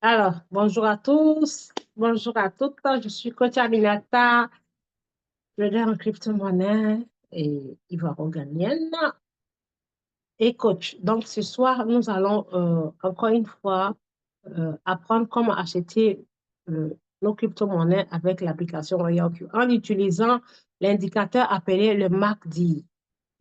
Alors, bonjour à tous, bonjour à toutes. Je suis coach Aminata, trader en crypto-monnaie et ivoiro-ghanienne et coach. Donc, ce soir, nous allons encore une fois apprendre comment acheter nos crypto-monnaies avec l'application RoyalQ en utilisant l'indicateur appelé le MACD.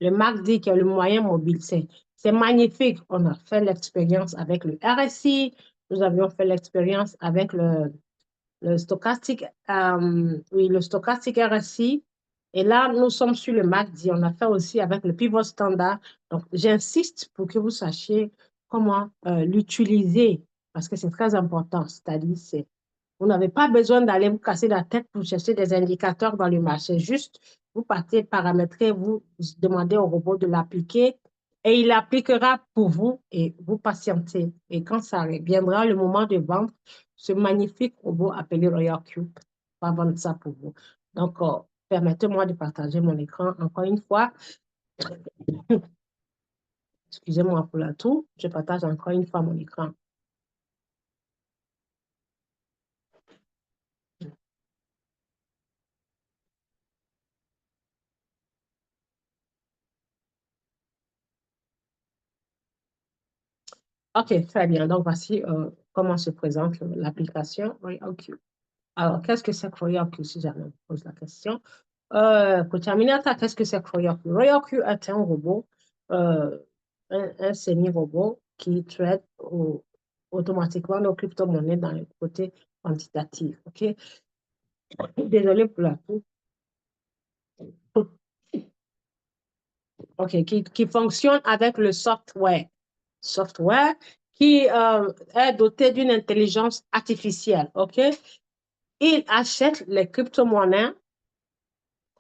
Le MACD qui est le moyen mobile, c'est magnifique. On a fait l'expérience avec le RSI, nous avions fait l'expérience avec le stochastique, oui, le stochastique RSI. Et là, nous sommes sur le MACD. On a fait aussi avec le pivot standard. Donc, j'insiste pour que vous sachiez comment l'utiliser parce que c'est très important. C'est-à-dire, vous n'avez pas besoin d'aller vous casser la tête pour chercher des indicateurs dans le marché. Juste, vous partez paramétrer, vous demandez au robot de l'appliquer et il l'appliquera pour vous et vous patientez. Et quand ça viendra le moment de vendre, ce magnifique robot appelé Royal Cube va vendre ça pour vous. Donc, permettez-moi de partager mon écran encore une fois. Excusez-moi pour la toux. Je partage encore une fois mon écran. OK, très bien. Donc, voici comment se présente l'application Royal Cube. Alors, qu'est-ce que c'est que RoyalQ si jamais on me pose la question? Coach Aminata, qu'est-ce que c'est que RoyalQ? RoyalQ est un robot, euh, un semi-robot qui trade automatiquement nos crypto-monnaies dans le côté quantitatif. OK? Désolé pour la tout. OK, qui fonctionne avec le software. Software qui est doté d'une intelligence artificielle. OK? Il achète les crypto-monnaies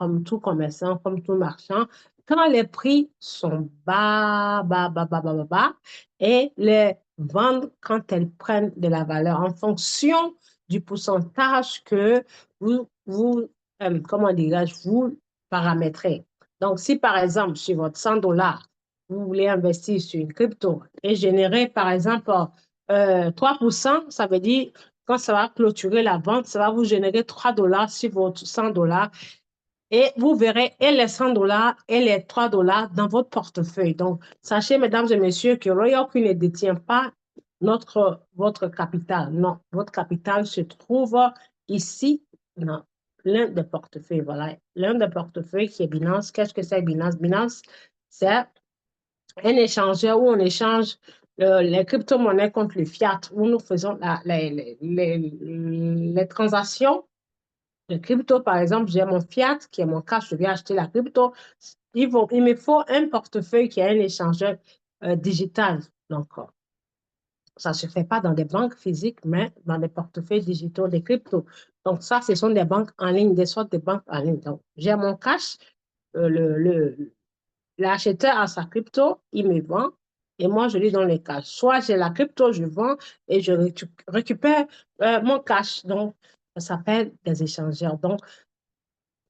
comme tout commerçant, comme tout marchand, quand les prix sont bas, bas, bas, bas, bas, bas, bas, et les vendre quand elles prennent de la valeur en fonction du pourcentage que comment dirais-je, vous paramétrez. Donc, si par exemple, sur votre 100 $, vous voulez investir sur une crypto et générer par exemple 3%, ça veut dire quand ça va clôturer la vente, ça va vous générer 3 $ sur votre 100 $ et vous verrez et les 100 $ et les 3 $ dans votre portefeuille. Donc, sachez, mesdames et messieurs, que Royal Queen ne détient pas votre capital. Non, votre capital se trouve ici, dans l'un des portefeuilles. Voilà, l'un des portefeuilles qui est Binance. Qu'est-ce que c'est Binance? Binance, c'est un échangeur où on échange les crypto-monnaies contre le fiat, où nous faisons les transactions de crypto, par exemple, j'ai mon fiat qui est mon cash, je vais acheter la crypto. Il me faut un portefeuille qui est un échangeur digital. Donc, ça ne se fait pas dans des banques physiques, mais dans des portefeuilles digitaux des cryptos. Donc, ça, ce sont des banques en ligne, des sortes de banques en ligne. Donc, j'ai mon cash, euh, le, le, l'acheteur a sa crypto, il me vend, et moi, je lui donne le cash. Soit j'ai la crypto, je vends et je récupère mon cash. Donc, ça s'appelle des échangeurs. Donc,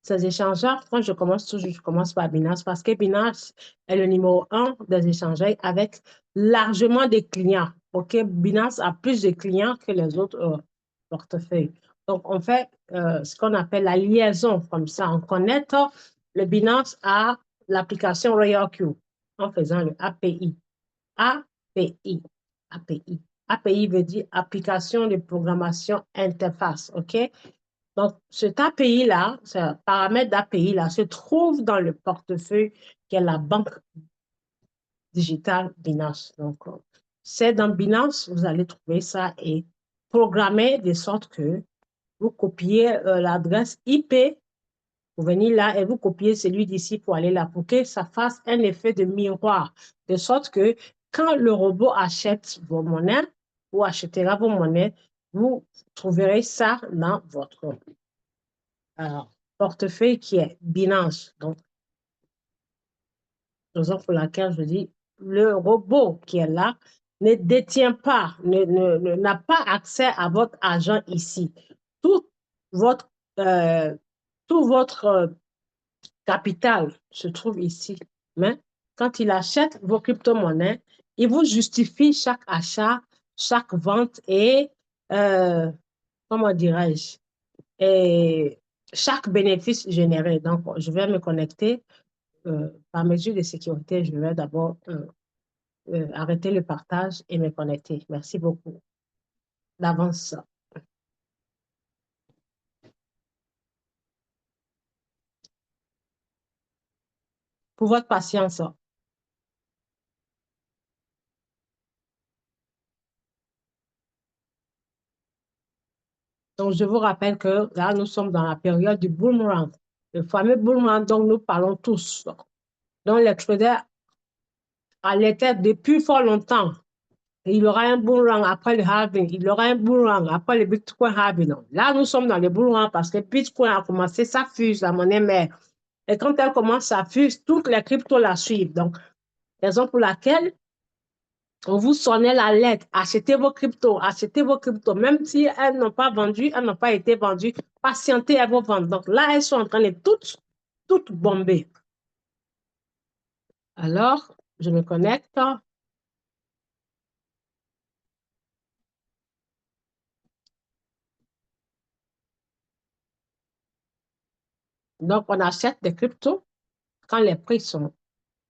ces échangeurs, quand je commence toujours, je commence par Binance parce que Binance est le numéro un des échangeurs avec largement des clients. OK? Binance a plus de clients que les autres portefeuilles. Donc, on fait ce qu'on appelle la liaison comme ça. On connecte le Binance à l'application RoyalQ en faisant le API. API. API. API veut dire application de programmation interface. OK? Donc, cet API-là, ce paramètre d'API-là, se trouve dans le portefeuille qui est la banque digitale Binance. Donc, c'est dans Binance, vous allez trouver ça et programmer de sorte que vous copiez l'adresse IP pour venir là et vous copiez celui d'ici pour aller là pour que ça fasse un effet de miroir. De sorte que quand le robot achète vos monnaies ou achètera vos monnaies, vous trouverez ça dans votre portefeuille qui est Binance. Donc, raison pour laquelle je dis, le robot qui est là ne détient pas, n'a pas accès à votre argent ici. Tout votre, euh, tout votre capital se trouve ici. Mais quand il achète vos crypto-monnaies, il vous justifie chaque achat, chaque vente et euh, comment dirais-je, et chaque bénéfice généré. Donc, je vais me connecter. Par mesure de sécurité, je vais d'abord arrêter le partage et me connecter. Merci beaucoup d'avance pour votre patience. Donc, je vous rappelle que là, nous sommes dans la période du boomerang, le fameux boomerang dont nous parlons tous. Donc, l'expéditeur à l'était depuis fort longtemps. Il y aura un boomerang après le halving, il y aura un boomerang après le Bitcoin halving. Là, nous sommes dans le boomerang parce que Bitcoin a commencé, ça fuse la monnaie mère. Et quand elle commence, ça fuse, toutes les cryptos la suivent. Donc, raison pour laquelle on vous sonnait la lettre, achetez vos cryptos, même si elles n'ont pas vendu, elles n'ont pas été vendues, patientez, elles vont vendre. Donc là, elles sont en train de toutes bomber. Alors, je me connecte. Donc, on achète des cryptos quand les prix sont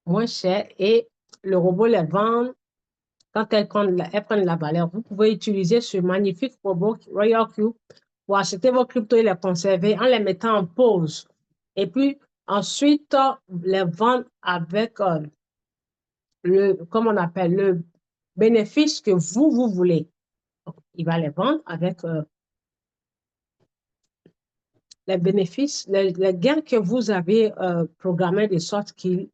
moins chers et le robot les vend quand elles prennent la valeur. Vous pouvez utiliser ce magnifique robot Royal Q pour acheter vos cryptos et les conserver en les mettant en pause. Et puis, ensuite, les vendre avec comme on appelle, le bénéfice que vous voulez. Donc, il va les vendre avec les bénéfices, les gains que vous avez programmés de sorte qu'il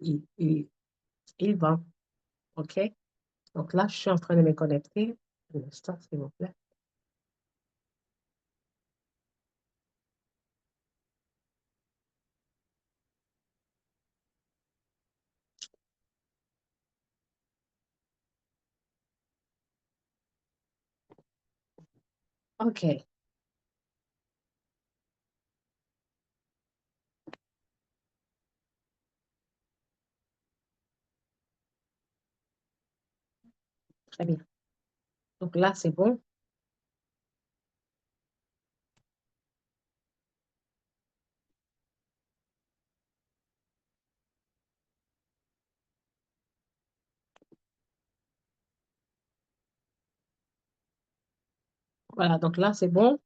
vend. OK? Donc là, je suis en train de me connecter. Un instant, s'il vous plaît. OK. Très bien. Donc là, c'est bon. Voilà, donc là, c'est bon.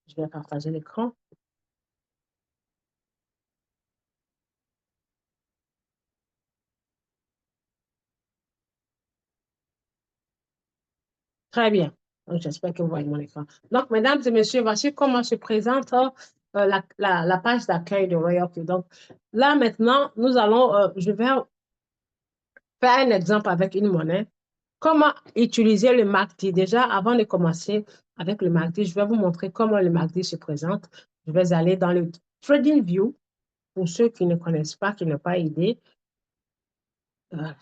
Je vais partager l'écran. Très bien. Donc, j'espère que vous voyez mon écran. Donc, mesdames et messieurs, voici comment se présente la page d'accueil de Royal Q. Donc, là, maintenant, nous allons, je vais faire un exemple avec une monnaie. Comment utiliser le MACD? Déjà, avant de commencer avec le MACD, je vais vous montrer comment le MACD se présente. Je vais aller dans le Trading View pour ceux qui ne connaissent pas, qui n'ont pas idée. Voilà.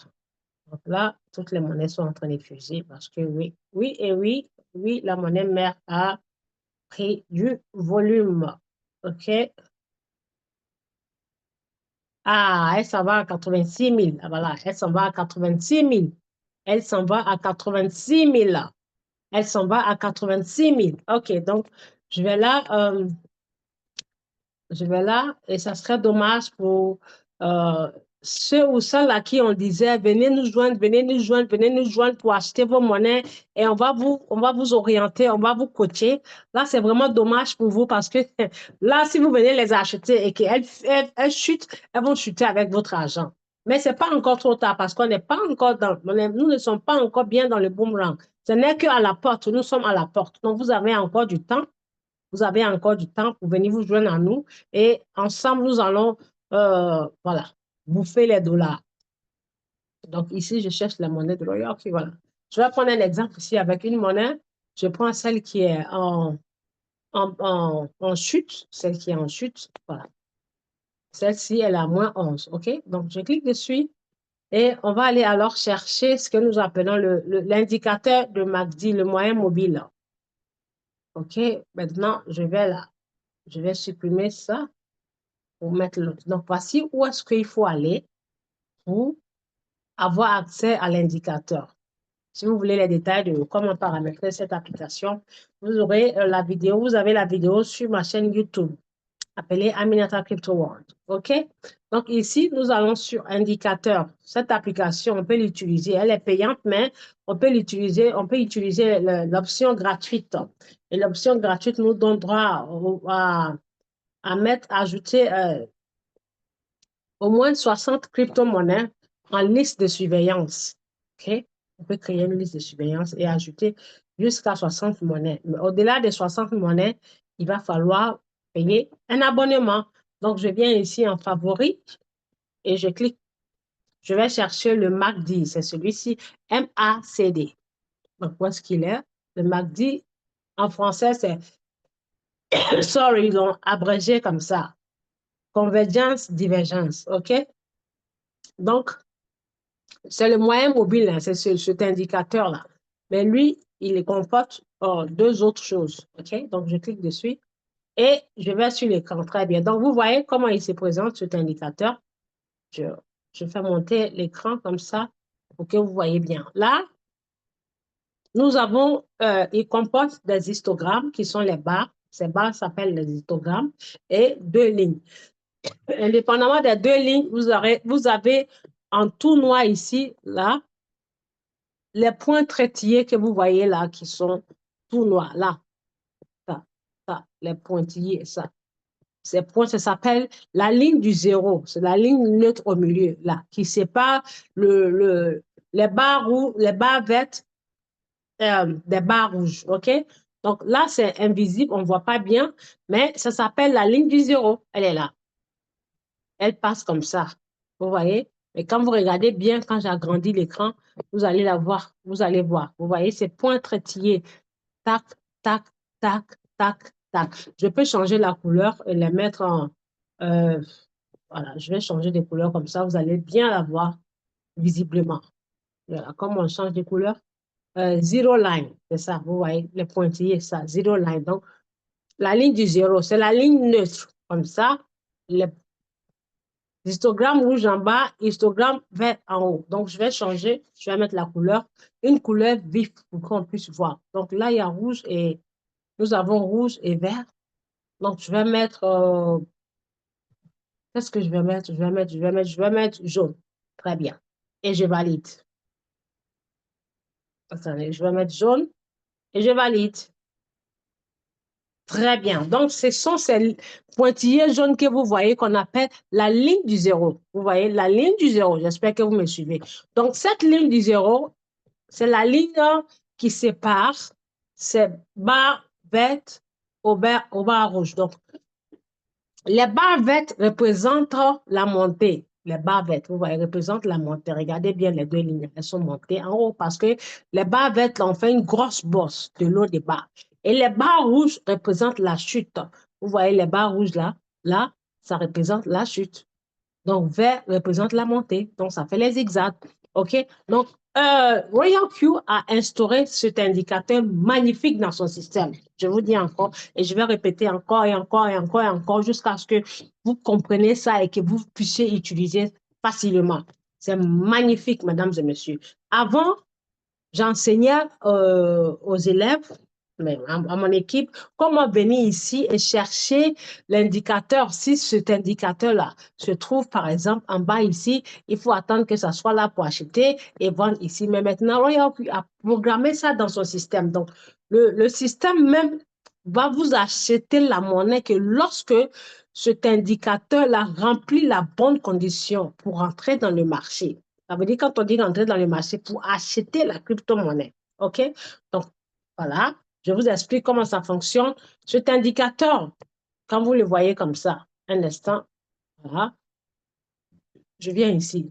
Donc là, toutes les monnaies sont en train de fuser parce que oui, oui et oui, oui, la monnaie mère a pris du volume. OK? Ah, elle s'en va à 86 000. Ah, voilà, elle s'en va à 86 000. Elle s'en va à 86 000. Elle s'en va à 86 000. OK, donc je vais là, et ça serait dommage pour euh, ceux ou celles à qui on disait venez nous joindre, venez nous joindre, venez nous joindre pour acheter vos monnaies et on va vous orienter, on va vous coacher. Là, c'est vraiment dommage pour vous parce que là, si vous venez les acheter et qu'elles chutent, elles vont chuter avec votre argent. Mais ce n'est pas encore trop tard parce qu'on n'est pas encore nous ne sommes pas encore bien dans le boomerang. Ce n'est qu'à la porte, nous sommes à la porte. Donc, vous avez encore du temps. Vous avez encore du temps pour venir vous joindre à nous et ensemble, nous allons, voilà, bouffer les dollars. Donc ici, je cherche la monnaie de Royal. OK, voilà. Je vais prendre un exemple ici avec une monnaie. Je prends celle qui est en chute, celle qui est en chute. Voilà. Celle-ci, elle est à -11. OK? Donc, je clique dessus et on va aller alors chercher ce que nous appelons l'indicateur de MACD, le moyen mobile. OK? Maintenant, je vais là. Je vais supprimer ça pour mettre l'autre. Donc, voici où est-ce qu'il faut aller pour avoir accès à l'indicateur. Si vous voulez les détails de comment paramétrer cette application, vous aurez la vidéo, vous avez la vidéo sur ma chaîne YouTube appelée Aminata Crypto World. OK? Donc ici, nous allons sur indicateur. Cette application, on peut l'utiliser. Elle est payante, mais on peut l'utiliser, l'option gratuite. Et l'option gratuite nous donne droit à ajouter au moins 60 crypto-monnaies en liste de surveillance. OK? On peut créer une liste de surveillance et ajouter jusqu'à 60 monnaies. Mais au-delà des 60 monnaies, il va falloir payer un abonnement. Donc, je viens ici en favori et je clique. Je vais chercher le MACD. C'est celui-ci, MACD. Donc, où est-ce qu'il est? Le MACD, en français, c'est, sorry, ils l'ont abrégé comme ça. Convergence, divergence. OK? Donc, c'est le moyen mobile, hein, c'est cet indicateur-là. Mais lui, il comporte deux autres choses. OK? Donc, je clique dessus et je vais sur l'écran. Très bien. Donc, vous voyez comment il se présente, cet indicateur. Je, je fais monter l'écran comme ça pour que vous voyez bien. Là, nous avons, il comporte des histogrammes qui sont les barres. Ces barres s'appellent les histogrammes et deux lignes. Indépendamment des deux lignes, vous avez en tout noir ici, là, les points traitillés que vous voyez là, qui sont tout noirs, là, les pointillés, ça. Ces points, ça s'appelle la ligne du zéro. C'est la ligne neutre au milieu, là, qui sépare les barres vertes des barres rouges, OK? Donc là, c'est invisible, on ne voit pas bien, mais ça s'appelle la ligne du zéro. Elle est là. Elle passe comme ça. Vous voyez? Et quand vous regardez bien, quand j'agrandis l'écran, vous allez la voir. Vous allez voir. Vous voyez ces points traitillés. Tac, tac, tac, tac, tac. Je peux changer la couleur et les mettre en... euh, voilà, je vais changer de couleur comme ça. Vous allez bien la voir visiblement. Voilà, comme on change de couleur. Zero line, c'est ça. Vous voyez, les pointillés, ça. Zero line. Donc, la ligne du zéro, c'est la ligne neutre. Comme ça, les histogramme rouge en bas, histogramme vert en haut. Donc, je vais changer, je vais mettre la couleur, une couleur vive pour qu'on puisse voir. Donc, là, il y a rouge et nous avons rouge et vert. Donc, je vais mettre, qu'est-ce que je vais mettre? Je vais mettre jaune. Très bien. Et je valide. Attendez, je vais mettre jaune et je valide. Très bien. Donc, ce sont ces pointillés jaunes que vous voyez qu'on appelle la ligne du zéro. Vous voyez, la ligne du zéro. J'espère que vous me suivez. Donc, cette ligne du zéro, c'est la ligne qui sépare ces barres vertes aux barres rouges. Donc, les barres vertes représentent la montée. Les barres vertes, vous voyez, représentent la montée. Regardez bien les deux lignes. Elles sont montées en haut parce que les barres vertes, là, on fait une grosse bosse de l'eau des barres. Et les barres rouges représentent la chute. Vous voyez les barres rouges là, là, ça représente la chute. Donc, vert représente la montée. Donc, ça fait les zigzags. OK? Donc, Royal Q a instauré cet indicateur magnifique dans son système. Je vous dis encore, et je vais répéter encore et encore et encore et encore jusqu'à ce que vous compreniez ça et que vous puissiez utiliser facilement. C'est magnifique, mesdames et messieurs. Avant, j'enseignais aux élèves, mais à mon équipe, comment venir ici et chercher l'indicateur. Si cet indicateur-là se trouve, par exemple, en bas ici, il faut attendre que ça soit là pour acheter et vendre ici. Mais maintenant, Royal a programmé ça dans son système. Donc, le système même va vous acheter la monnaie que lorsque cet indicateur-là remplit la bonne condition pour entrer dans le marché. Ça veut dire quand on dit rentrer dans le marché pour acheter la crypto-monnaie. OK? Donc, voilà. Je vous explique comment ça fonctionne. Cet indicateur, quand vous le voyez comme ça, un instant, voilà, je viens ici.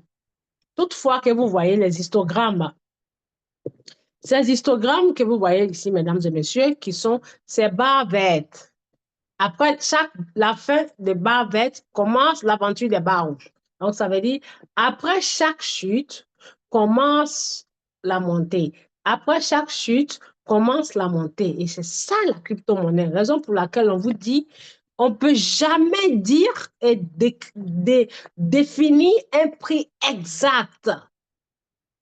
Toutefois que vous voyez les histogrammes, ces histogrammes que vous voyez ici, mesdames et messieurs, qui sont ces barres vertes. Après la fin des barres vertes, commence l'aventure des barres rouges. Donc, ça veut dire, après chaque chute, commence la montée. Après chaque chute, commence la montée. Et c'est ça la crypto-monnaie. Raison pour laquelle on vous dit, on ne peut jamais dire et définir un prix exact.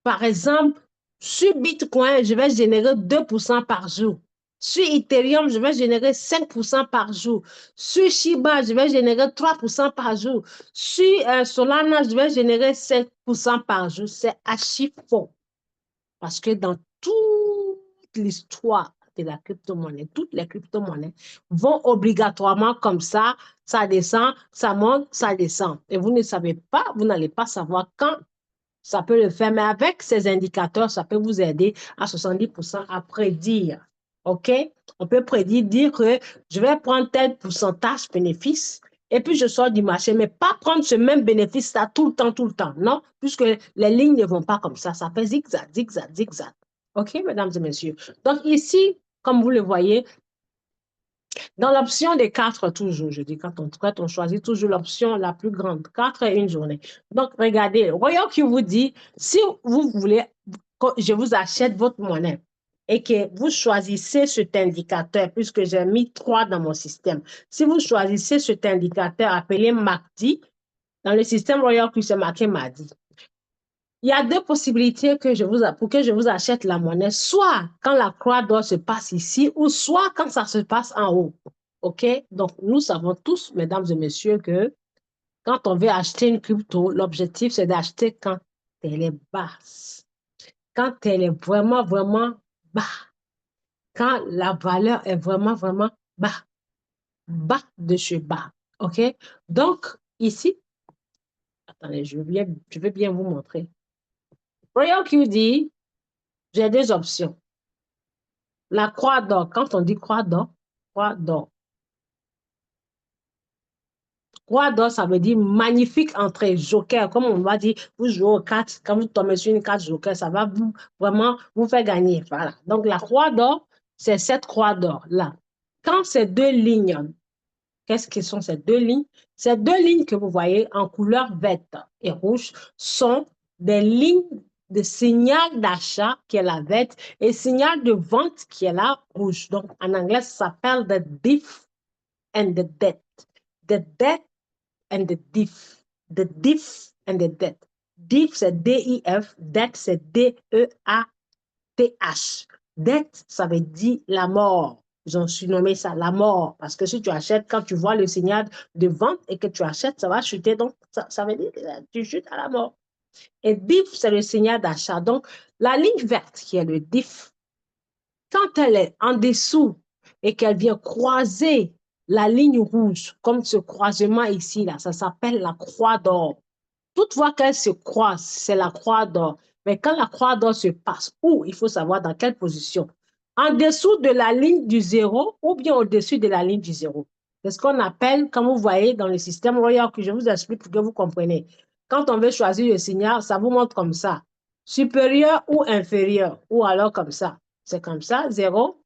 Par exemple, Sur Bitcoin, je vais générer 2% par jour. Sur Ethereum, je vais générer 5% par jour. Sur Shiba, je vais générer 3% par jour. Sur Solana, je vais générer 5% par jour. C'est archi faux. Parce que dans toute l'histoire de la crypto-monnaie, toutes les crypto-monnaies vont obligatoirement comme ça descend, ça monte, ça descend. Et vous ne savez pas, vous n'allez pas savoir quand ça peut le faire, mais avec ces indicateurs, ça peut vous aider à 70% à prédire. OK? On peut prédire, dire que je vais prendre tel pourcentage bénéfice et puis je sors du marché, mais pas prendre ce même bénéfice-là tout le temps. Non, puisque les lignes ne vont pas comme ça. Ça fait zigzag, zigzag, zigzag. OK, mesdames et messieurs? Donc ici, comme vous le voyez, dans l'option des quatre, toujours, je dis, quand on choisit toujours l'option la plus grande, 4 et une journée. Donc, regardez, voyons qui vous dit, si vous voulez que je vous achète votre monnaie et que vous choisissez cet indicateur, puisque j'ai mis 3 dans mon système, si vous choisissez cet indicateur appelé MACD, dans le système Royal Q, c'est marqué MACD. Il y a deux possibilités pour que je vous achète la monnaie, soit quand la croix d'or se passe ici, ou soit quand ça se passe en haut. OK? Donc, nous savons tous, mesdames et messieurs, que quand on veut acheter une crypto, l'objectif, c'est d'acheter quand elle est basse. Quand elle est vraiment, vraiment bas. Quand la valeur est vraiment, vraiment bas. Bas de chez bas. OK? Donc, ici, attendez, je vais bien vous montrer. Royal QD, j'ai deux options. La croix d'or, quand on dit croix d'or, croix d'or, ça veut dire magnifique entrée, joker, comme on va dire, vous jouez aux cartes, quand vous tombez sur une carte joker, ça va vous vraiment vous faire gagner. Voilà. Donc la croix d'or, c'est cette croix d'or-là. Quand ces deux lignes, qu'est-ce que sont ces deux lignes? Ces deux lignes que vous voyez en couleur verte et rouge sont des lignes de signal d'achat qui est la verte et signal de vente qui est la rouge. Donc en anglais, ça s'appelle the diff and the debt. The debt and the diff. The diff and the debt. Diff, c'est D-I-F. Debt, c'est D-E-A-T-H. Dette, ça veut dire la mort. Ils ont surnommé ça la mort. Parce que si tu achètes, quand tu vois le signal de vente et que tu achètes, ça va chuter. Donc, ça veut dire que tu chutes à la mort. Et diff, c'est le signal d'achat. Donc, la ligne verte qui est le diff, quand elle est en dessous et qu'elle vient croiser la ligne rouge, comme ce croisement ici, là, ça s'appelle la croix d'or. Toutefois qu'elle se croise, c'est la croix d'or. Mais quand la croix d'or se passe, où il faut savoir dans quelle position. En dessous de la ligne du zéro ou bien au-dessus de la ligne du zéro. C'est ce qu'on appelle, comme vous voyez dans le système Royal, que je vous explique pour que vous compreniez. Quand on veut choisir le signal, ça vous montre comme ça. Supérieur ou inférieur, ou alors comme ça. C'est comme ça, zéro,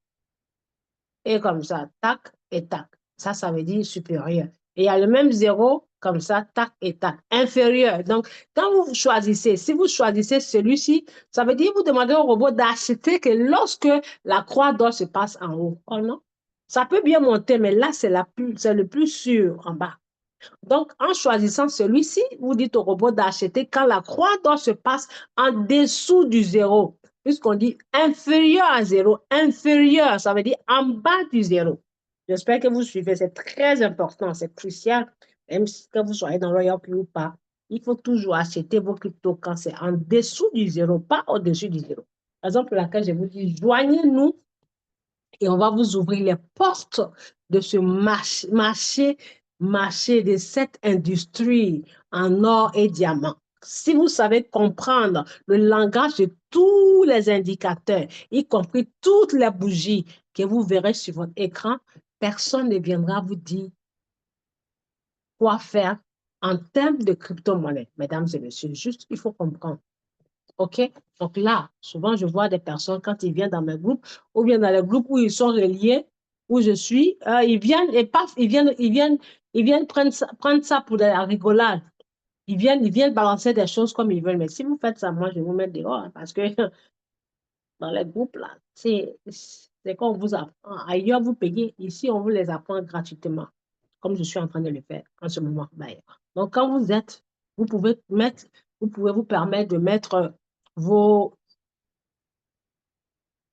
et comme ça, tac et tac. Ça veut dire supérieur. Et il y a le même zéro, comme ça, tac et tac, inférieur. Donc, quand vous choisissez, si vous choisissez celui-ci, ça veut dire que vous demandez au robot d'acheter que lorsque la croix d'or se passe en haut. Oh non? Ça peut bien monter, mais là, c'est le plus sûr en bas. Donc, en choisissant celui-ci, vous dites au robot d'acheter quand la croix d'or se passe en dessous du zéro. Puisqu'on dit inférieur à zéro, inférieur, ça veut dire en bas du zéro. J'espère que vous suivez, c'est très important, c'est crucial. Même si que vous soyez dans Royal ou pas, il faut toujours acheter vos cryptos quand c'est en dessous du zéro, pas au-dessus du zéro. Par exemple, pour laquelle je vous dis, joignez-nous et on va vous ouvrir les portes de ce marché de cette industrie en or et diamant. Si vous savez comprendre le langage de tous les indicateurs, y compris toutes les bougies que vous verrez sur votre écran, personne ne viendra vous dire quoi faire en termes de crypto-monnaie, mesdames et messieurs. Juste, il faut comprendre. OK? Donc là, souvent, je vois des personnes, quand ils viennent dans mes groupes, ou bien dans les groupes où ils sont reliés, où je suis, ils viennent et paf, ils viennent prendre ça pour de la rigolade. Ils viennent balancer des choses comme ils veulent. Mais si vous faites ça, moi, je vais vous mettre dehors, hein, parce que dans les groupes, là, c'est qu'on vous apprend. Ailleurs, vous payez. Ici, on vous les apprend gratuitement, comme je suis en train de le faire en ce moment d'ailleurs. Donc, quand vous êtes, vous pouvez vous permettre de mettre vos,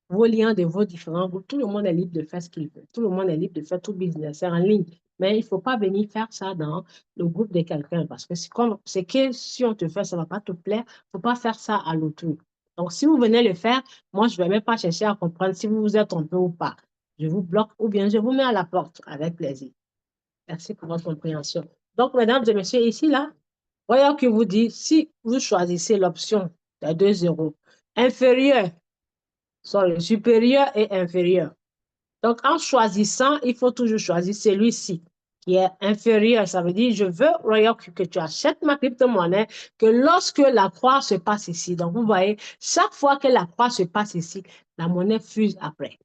vos liens de vos différents groupes. Tout le monde est libre de faire ce qu'il veut. Tout le monde est libre de faire tout business en ligne. Mais il ne faut pas venir faire ça dans le groupe de quelqu'un parce que c'est que si on te fait, ça ne va pas te plaire. Il ne faut pas faire ça à l'autrui. Donc, si vous venez le faire, moi, je ne vais même pas chercher à comprendre si vous vous êtes trompé ou pas. Je vous bloque ou bien je vous mets à la porte avec plaisir. Merci pour votre compréhension. Donc, mesdames et messieurs, ici, là, voyons que vous dit, si vous choisissez l'option de 2 zéros inférieur, sorry, supérieur et inférieur. Donc, en choisissant, il faut toujours choisir celui-ci qui est inférieur. Ça veut dire, je veux, Royal, que tu achètes ma crypto-monnaie, que lorsque la croix se passe ici, donc vous voyez, chaque fois que la croix se passe ici, la monnaie fuse après.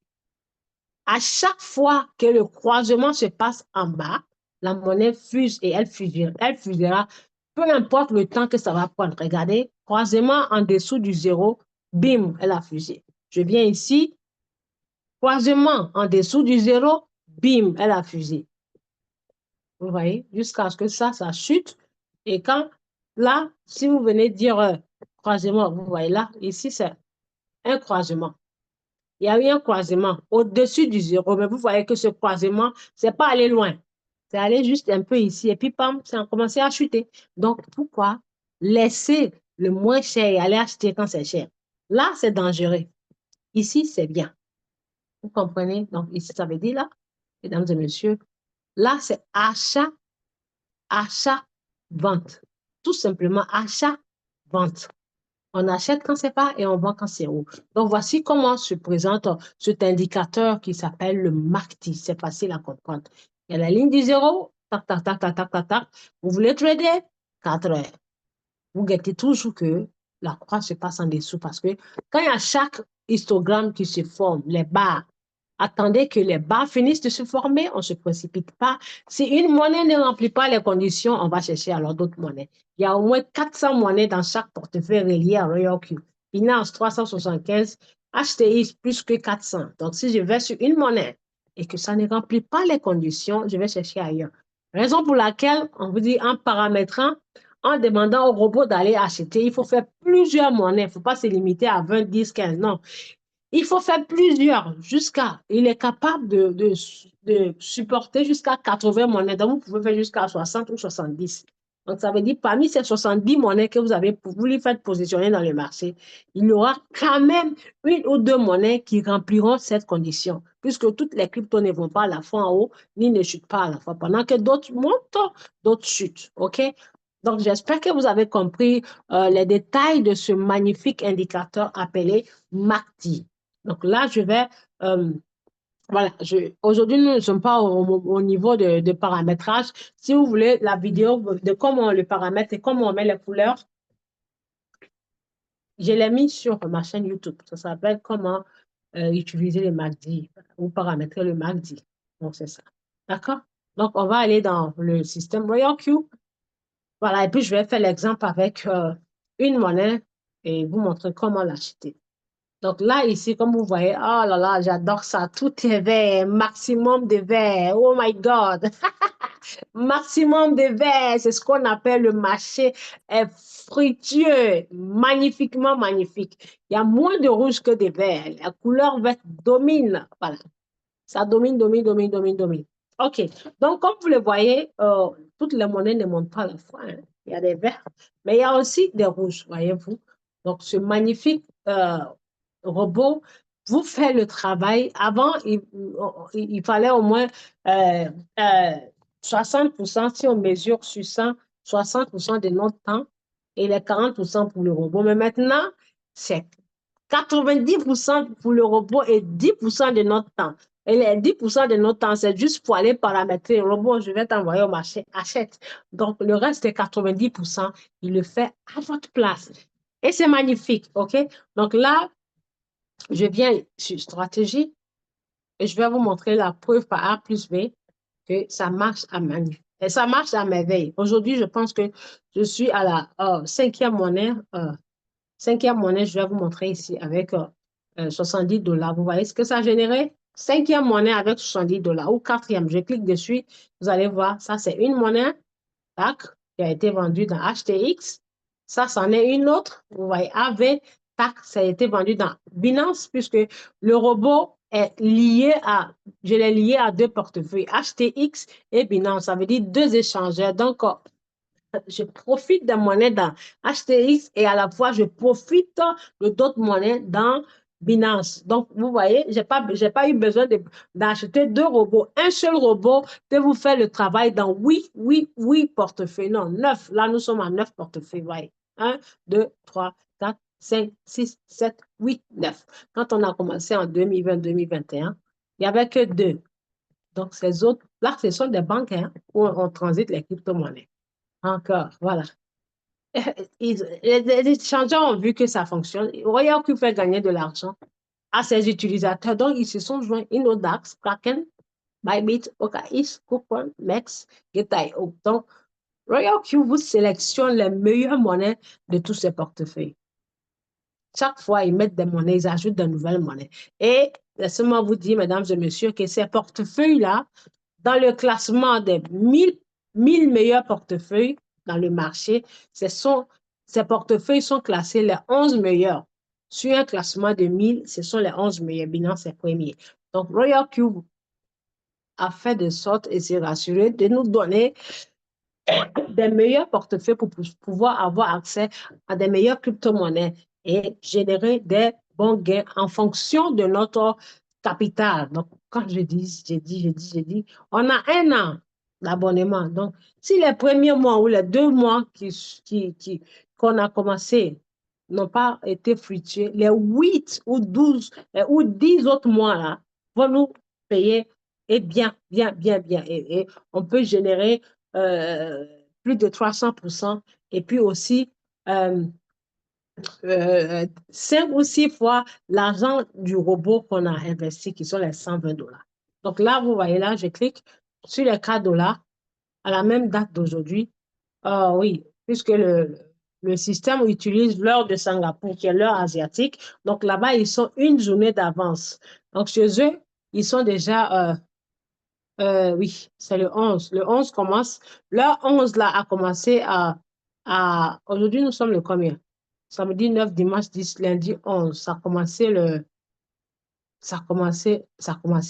À chaque fois que le croisement se passe en bas, la monnaie fuse et elle fusera, peu importe le temps que ça va prendre. Regardez, croisement en dessous du zéro, bim, elle a fusé. Je viens ici, croisement en dessous du zéro, bim, elle a fusé. Vous voyez, jusqu'à ce que ça chute. Et quand, là, si vous venez dire croisement, vous voyez là, ici, c'est un croisement. Il y a eu un croisement au-dessus du zéro, mais vous voyez que ce croisement, c'est pas aller loin. C'est aller juste un peu ici, et puis, pam, ça a commencé à chuter. Donc, pourquoi laisser le moins cher et aller acheter quand c'est cher? Là, c'est dangereux. Ici, c'est bien. Vous comprenez? Donc, ici, ça veut dire là, mesdames et messieurs, là, c'est achat, achat, vente. Tout simplement, achat, vente. On achète quand c'est bas et on vend quand c'est haut. Donc, voici comment se présente cet indicateur qui s'appelle le MACD. C'est facile à comprendre. Il y a la ligne du zéro, tac, tac, tac, tac, tac, tac, tac. Vous voulez trader? 4 heures. Vous guettez toujours que la croix se passe en dessous parce que quand il y a chaque histogramme qui se forme, les barres, attendez que les barres finissent de se former, on ne se précipite pas. Si une monnaie ne remplit pas les conditions, on va chercher alors d'autres monnaies. Il y a au moins 400 monnaies dans chaque portefeuille relié à Royal Q. Binance 375, HTI plus que 400. Donc, si je vais sur une monnaie et que ça ne remplit pas les conditions, je vais chercher ailleurs. Raison pour laquelle on vous dit en paramétrant, en demandant au robot d'aller acheter, il faut faire plusieurs monnaies. Il ne faut pas se limiter à 20, 10, 15. Non. Il faut faire plusieurs jusqu'à, il est capable de supporter jusqu'à 80 monnaies. Donc, vous pouvez faire jusqu'à 60 ou 70. Donc, ça veut dire parmi ces 70 monnaies que vous les faites positionner dans le marché, il y aura quand même une ou deux monnaies qui rempliront cette condition, puisque toutes les cryptos ne vont pas à la fois en haut, ni ne chutent pas à la fois, pendant que d'autres montent, d'autres chutent. OK? Donc, j'espère que vous avez compris les détails de ce magnifique indicateur appelé MACD. Donc là, voilà, aujourd'hui, nous ne sommes pas au niveau de paramétrage. Si vous voulez la vidéo de comment on le paramètre et comment on met les couleurs, je l'ai mis sur ma chaîne YouTube. Ça s'appelle comment utiliser le MACD ou paramétrer le MACD. Donc, c'est ça. D'accord? Donc, on va aller dans le système Royal Q. Voilà, et puis je vais faire l'exemple avec une monnaie et vous montrer comment l'acheter. Donc là, ici, comme vous voyez, oh là là, j'adore ça. Tout est vert, maximum de vert. Oh my God. Maximum de vert, c'est ce qu'on appelle le marché fructueux, magnifiquement magnifique. Il y a moins de rouge que de vert. La couleur verte domine. Voilà. Ça domine, domine, domine, domine, domine. OK. Donc, comme vous le voyez, toutes les monnaies ne montent pas à la fois, hein. Il y a des verts, mais il y a aussi des rouges, voyez-vous. Donc, ce magnifique robot vous fait le travail. Avant, il fallait au moins euh, euh, 60%, si on mesure sur 100, 60% de notre temps et les 40% pour le robot. Mais maintenant, c'est 90% pour le robot et 10% de notre temps. Et les 10% de notre temps, c'est juste pour aller paramétrer le robot. Je vais t'envoyer au marché, achète. Donc, le reste des 90%, il le fait à votre place. Et c'est magnifique, OK? Donc là, je viens sur stratégie et je vais vous montrer la preuve par A plus B que ça marche à et ça marche à merveille. Aujourd'hui, je pense que je suis à la cinquième monnaie. Cinquième monnaie, je vais vous montrer ici avec 70 $. Vous voyez ce que ça a généré? Cinquième monnaie avec 70 $ ou quatrième. Je clique dessus. Vous allez voir, ça c'est une monnaie tac, qui a été vendue dans HTX. Ça, c'en est une autre. Vous voyez, AV. tac, ça a été vendu dans Binance puisque le robot est lié je l'ai lié à deux portefeuilles, HTX et Binance. Ça veut dire deux échangeurs. Donc, je profite des monnaies dans HTX et à la fois, je profite de d'autres monnaies dans Binance. Donc, vous voyez, j'ai pas eu besoin d'acheter deux robots. Un seul robot peut vous faire le travail dans oui portefeuilles. Non, neuf. Là, nous sommes à neuf portefeuilles. Voyez. 1, 2, 3, 4, 5, 6, 7, 8, 9. Quand on a commencé en 2020-2021, il n'y avait que deux. Donc, ces autres, là, ce sont des banques hein, où on transite les crypto-monnaies. Encore, voilà. Les échangeurs ont vu que ça fonctionne. Royal Q fait gagner de l'argent à ses utilisateurs. Donc, ils se sont joints Inodax, Kraken, Bybit, OKX, Coupon, Mex, Getaio. Donc, Royal Q vous sélectionne les meilleures monnaies de tous ces portefeuilles. Chaque fois, ils mettent des monnaies, ils ajoutent de nouvelles monnaies. Et laissez-moi vous dire, mesdames et messieurs, que ces portefeuilles-là, dans le classement des 1000 meilleurs portefeuilles dans le marché, ces portefeuilles sont classés les 11 meilleurs. Sur un classement de 1000, ce sont les 11 meilleurs. Binance est premier. Donc, Royal Cube a fait de sorte et s'est rassuré de nous donner des meilleurs portefeuilles pour pouvoir avoir accès à des meilleures crypto-monnaies et générer des bons gains en fonction de notre capital. Donc, quand je dis, on a un an d'abonnement. Donc, si les premiers mois ou les 2 mois qu'on a commencé n'ont pas été fructueux, les 8 ou 12 ou 10 autres mois là vont nous payer et bien. Et on peut générer euh, plus de 300%, et puis aussi 5 ou 6 fois l'argent du robot qu'on a investi, qui sont les 120 dollars. Donc là, vous voyez là, je clique sur les 4 dollars à la même date d'aujourd'hui. Oui, puisque le système utilise l'heure de Singapour, qui est l'heure asiatique. Donc là-bas, ils sont une journée d'avance. Donc chez eux, ils sont déjà oui, c'est le 11. Le 11 commence. Le 11 là a commencé aujourd'hui, nous sommes le combien? Samedi 9, dimanche 10, lundi 11. Ça a commencé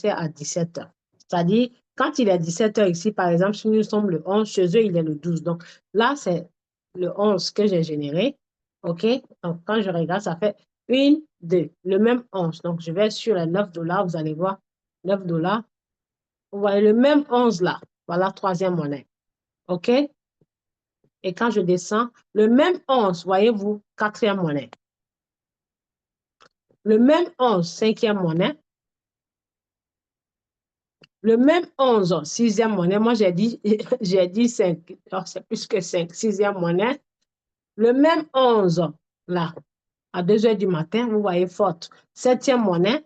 à 17 heures. C'est-à-dire, quand il est 17 heures ici, par exemple, si nous sommes le 11, chez eux, il est le 12. Donc là, c'est le 11 que j'ai généré. OK? Donc quand je regarde, ça fait 1, 2, le même 11. Donc je vais sur les 9 dollars, vous allez voir 9 dollars. Vous voyez le même 11 là. Voilà, troisième monnaie. OK? Et quand je descends, le même 11, voyez-vous, quatrième monnaie. Le même 11, cinquième monnaie. Le même 11, sixième monnaie. Moi, j'ai dit, j'ai dit 5. C'est plus que 5. Sixième monnaie. Le même 11, là, à 2 heures du matin, vous voyez, forte. Septième monnaie.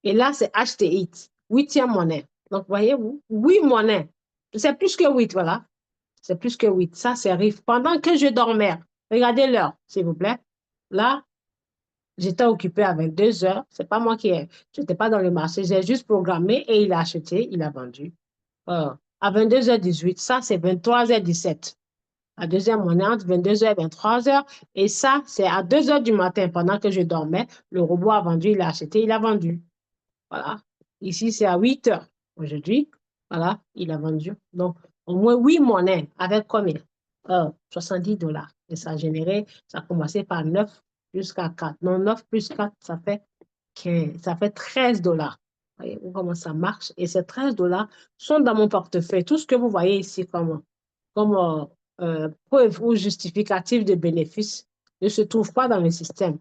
Et là, c'est HTX. Huitième monnaie. Donc, voyez-vous, 8 monnaies. C'est plus que 8, voilà. C'est plus que 8. Ça, c'est arrive pendant que je dormais. Regardez l'heure, s'il vous plaît. Là, j'étais occupée à 22 heures. C'est pas moi je n'étais pas dans le marché. J'ai juste programmé et il a acheté, il a vendu. À 22h18, ça, c'est 23h17. La deuxième monnaie entre 22h et 23h. Et ça, c'est à 2h du matin, pendant que je dormais. Le robot a vendu, il a acheté, il a vendu. Voilà. Ici, c'est à 8 heures. Aujourd'hui, voilà, il a vendu. Donc, au moins 8 monnaies avec combien? 70 dollars. Et ça a généré, ça a commencé par 9 jusqu'à 4. Non, 9 plus 4, ça fait 15. Ça fait 13 dollars. Voyez comment ça marche? Et ces 13 dollars sont dans mon portefeuille. Tout ce que vous voyez ici comme preuve ou justificatif de bénéfice ne se trouve pas dans le système.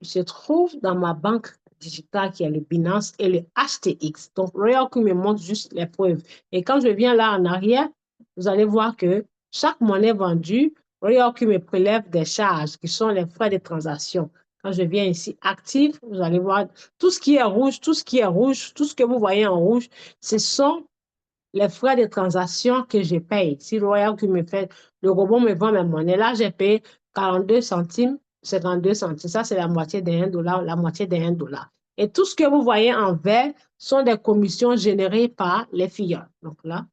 Il se trouve dans ma banque digitale qui est le Binance et le HTX. Donc, Royal Q me montre juste les preuves. Et quand je viens là en arrière, vous allez voir que chaque monnaie vendue, Royal Q me prélève des charges qui sont les frais de transaction. Quand je viens ici, active, vous allez voir tout ce qui est rouge, tout ce qui est rouge, tout ce que vous voyez en rouge, ce sont les frais de transaction que je paye. Si Royal qui me fait, le robot me vend mes monnaies, là, j'ai payé 42 centimes, 52 centimes. Ça, c'est la moitié de 1 dollar, la moitié de 1 dollar. Et tout ce que vous voyez en vert sont des commissions générées par les filles. Donc là,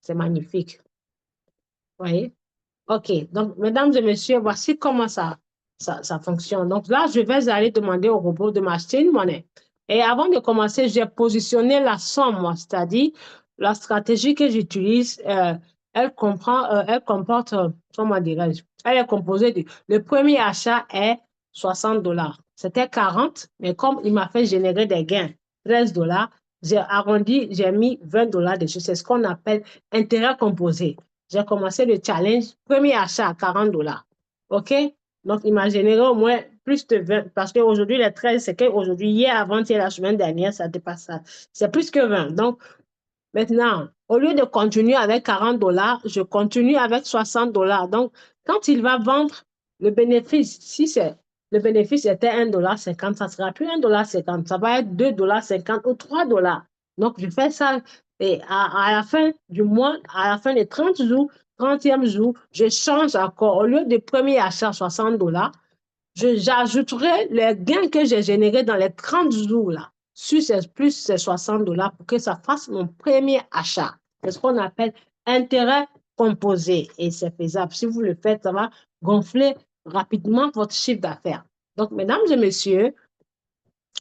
c'est magnifique. Vous voyez? OK. Donc, mesdames et messieurs, voici comment ça ça fonctionne. Donc là, je vais aller demander au robot de m'acheter une monnaie. Et avant de commencer, j'ai positionné la somme, moi, c'est-à-dire la stratégie que j'utilise, elle comporte, comment dirais-je, elle est composée de, le premier achat est 60 dollars. C'était 40, mais comme il m'a fait générer des gains, 13 dollars, j'ai arrondi, j'ai mis 20 dollars dessus. C'est ce qu'on appelle intérêt composé. J'ai commencé le challenge, premier achat à 40 dollars. OK? Donc, il m'a généré au moins plus de 20, parce qu'aujourd'hui, les 13, c'est qu'aujourd'hui, hier, avant-hier, la semaine dernière, ça dépasse ça. C'est plus que 20. Donc, maintenant, au lieu de continuer avec 40 dollars, je continue avec 60 dollars. Donc, quand il va vendre le bénéfice, si c'est le bénéfice était 1,50 $, ça ne sera plus 1,50 $, ça va être 2,50 $ ou 3 dollars. Donc, je fais ça et à la fin du mois, à la fin des 30 jours, 30e jour, je change encore. Au lieu de premier achat 60 dollars, j'ajouterai les gains que j'ai générés dans les 30 jours là, sur plus ces 60 dollars pour que ça fasse mon premier achat. C'est ce qu'on appelle intérêt composé et c'est faisable. Si vous le faites, ça va gonfler rapidement votre chiffre d'affaires. Donc, mesdames et messieurs,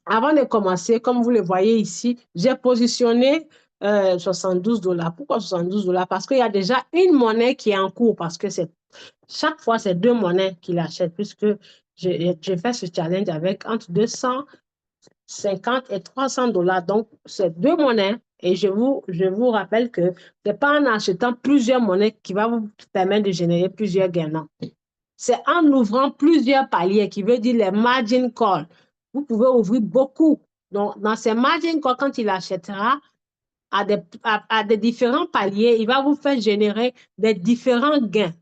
avant de commencer, comme vous le voyez ici, j'ai positionné 72 dollars. Pourquoi 72 dollars? Parce qu'il y a déjà une monnaie qui est en cours, parce que c'est chaque fois, c'est deux monnaies qu'il achète, puisque je fais ce challenge avec entre 250 et 300 dollars. Donc, c'est deux monnaies. Et je vous rappelle que ce n'est pas en achetant plusieurs monnaies qui va vous permettre de générer plusieurs gains. Non. C'est en ouvrant plusieurs paliers, qui veut dire les margin calls. Vous pouvez ouvrir beaucoup. Donc, dans ces margin calls, quand il achètera à des différents paliers, il va vous faire générer des différents gains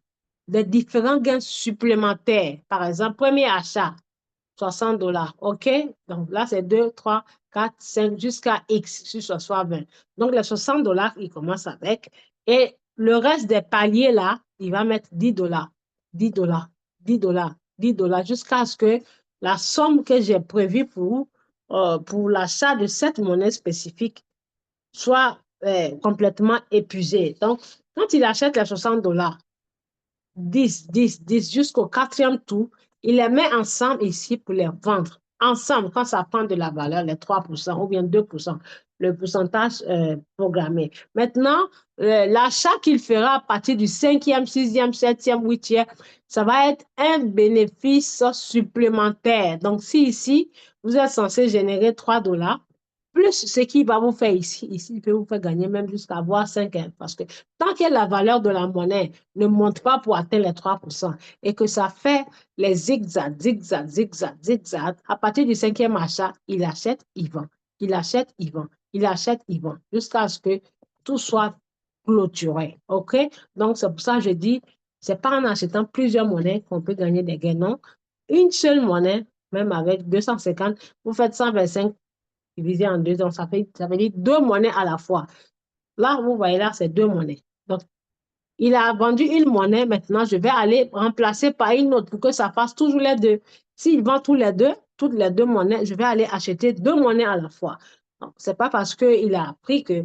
supplémentaires. Par exemple, premier achat, 60 dollars. OK? Donc là, c'est 2, 3, 4, 5, jusqu'à X, si ce soit 20. Donc les 60 dollars, il commence avec. Et le reste des paliers là, il va mettre 10 dollars, 10 dollars, 10 dollars, 10 dollars, jusqu'à ce que la somme que j'ai prévue pour l'achat de cette monnaie spécifique soit complètement épuisée. Donc, quand il achète les 60 dollars, 10 jusqu'au quatrième tour, il les met ensemble ici pour les vendre. Ensemble, quand ça prend de la valeur, les 3% ou bien 2%, le pourcentage programmé. Maintenant, l'achat qu'il fera à partir du cinquième, sixième, septième, huitième, ça va être un bénéfice supplémentaire. Donc, si ici, vous êtes censé générer 3 dollars, plus ce qu'il va vous faire ici, il peut vous faire gagner même jusqu'à avoir 5, parce que tant que la valeur de la monnaie ne monte pas pour atteindre les 3% et que ça fait les zigzags, zigzags, zigzags, zigzags, à partir du cinquième achat, il achète, il vend. Il achète, il vend. Il achète, il vend. Jusqu'à ce que tout soit clôturé. OK? Donc, c'est pour ça que je dis, c'est pas en achetant plusieurs monnaies qu'on peut gagner des gains, non. Une seule monnaie, même avec 250, vous faites 125 divisé en deux, donc ça veut dire deux monnaies à la fois. Là, vous voyez là, c'est deux monnaies. Donc, il a vendu une monnaie, maintenant, je vais aller remplacer par une autre pour que ça fasse toujours les deux. S'il vend toutes les deux monnaies, je vais aller acheter deux monnaies à la fois. Ce n'est pas parce qu'il a appris que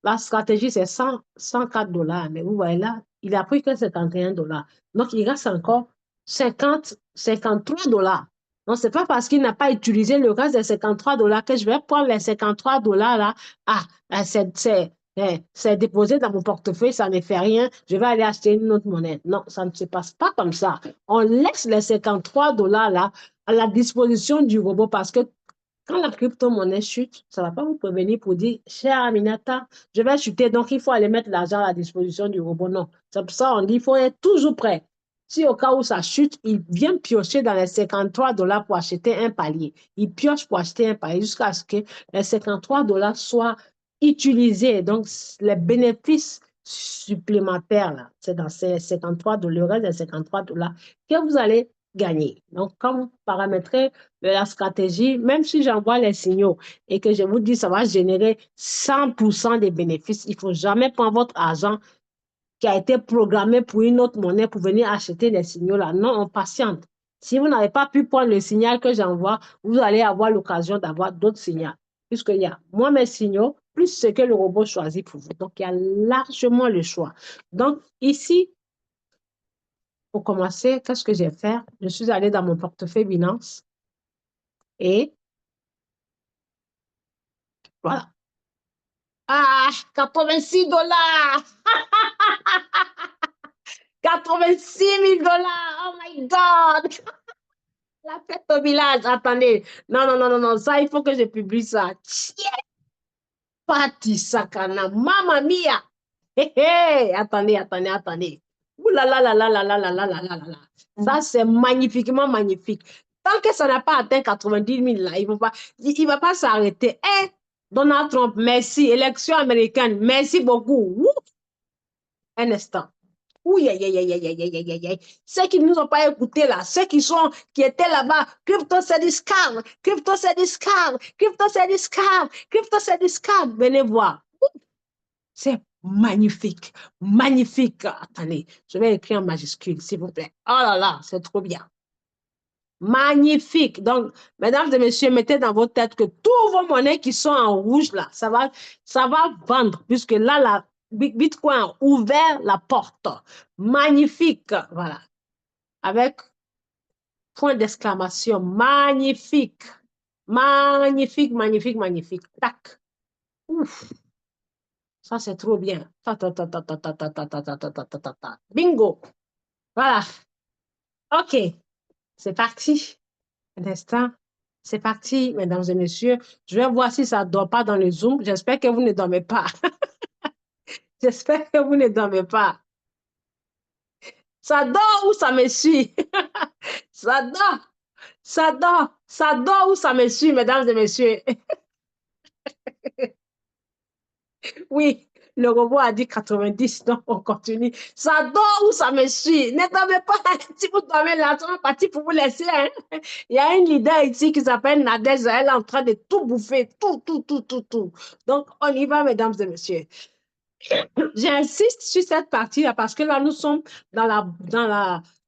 la stratégie, c'est 104 dollars, mais vous voyez là, il a pris que 51 dollars. Donc, il reste encore 53 dollars. Donc, ce n'est pas parce qu'il n'a pas utilisé le reste des 53 dollars que je vais prendre les 53 dollars là. Ah, c'est déposé dans mon portefeuille, ça ne fait rien. Je vais aller acheter une autre monnaie. Non, ça ne se passe pas comme ça. On laisse les 53 dollars là à la disposition du robot parce que quand la crypto-monnaie chute, ça ne va pas vous prévenir pour dire, cher Aminata, je vais chuter, donc il faut aller mettre l'argent à la disposition du robot. Non, c'est pour ça qu'on dit, il faut être toujours prêt. Si au cas où ça chute, il vient piocher dans les 53 dollars pour acheter un palier. Il pioche pour acheter un palier jusqu'à ce que les 53 dollars soient utilisés. Donc, les bénéfices supplémentaires, là, c'est dans ces 53 dollars, le reste des 53 dollars que vous allez gagner. Donc, quand vous paramétrez la stratégie, même si j'envoie les signaux et que je vous dis ça va générer 100% des bénéfices, il ne faut jamais prendre votre argent qui a été programmé pour une autre monnaie pour venir acheter les signaux là. Non, on patiente. Si vous n'avez pas pu prendre le signal que j'envoie, vous allez avoir l'occasion d'avoir d'autres signaux. Puisqu'il y a moins mes signaux, plus ce que le robot choisit pour vous. Donc, il y a largement le choix. Donc, ici, pour commencer, qu'est-ce que j'ai fait? Je suis allée dans mon portefeuille Binance et voilà. Ah, 86 $! 86 000 $! Oh my God! La fête au village, attendez. Non, non, non, non, non, ça, il faut que je publie ça. Tiens, Pati Sakana, mamma mia! Hé, hé, attendez, attendez, attendez. Ouh là là là là là là là là là là là là. Ça, c'est magnifiquement magnifique. Tant que ça n'a pas atteint 90 000, là, il va pas s'arrêter. Eh, Donald Trump, merci. Élection américaine, merci beaucoup. Ouh, un instant. Oui, aïe, aïe, aïe, aïe, aïe, aïe, aïe, aïe. Ceux qui ne nous ont pas écoutés là, qui étaient là-bas, crypto c'est du scam, crypto c'est du scam, crypto c'est du scam, crypto c'est du scam. Venez voir. C'est magnifique, magnifique. Attendez, je vais écrire en majuscule, s'il vous plaît. Oh là là, c'est trop bien. Magnifique. Donc, mesdames et messieurs, mettez dans votre tête que tous vos monnaies qui sont en rouge là, ça va vendre, puisque là, la Bitcoin a ouvert la porte. Magnifique. Voilà. Avec point d'exclamation. Magnifique. Magnifique, magnifique, magnifique. Tac. Ouf. Ça, c'est trop bien. Ta, ta, ta, ta, ta, ta, ta, ta, ta, ta, ta, ta, ta, ta, ta. Bingo. Voilà. OK. C'est parti. Un instant. C'est parti, mesdames et messieurs. Je vais voir si ça ne dort pas dans le Zoom. J'espère que vous ne dormez pas. J'espère que vous ne dormez pas. Ça dort ou ça me suit? Ça dort. Ça dort. Ça dort ou ça me suit, mesdames et messieurs? Oui, le robot a dit 90, donc on continue. Ça dort ou ça me suit? Ne dormez pas. Si vous dormez là, c'est parti pour vous laisser. Hein. Il y a une leader ici qui s'appelle Nadège. Elle est en train de tout bouffer. Tout, tout, tout, tout, tout. Donc, on y va, mesdames et messieurs. J'insiste sur cette partie-là parce que là, nous sommes dans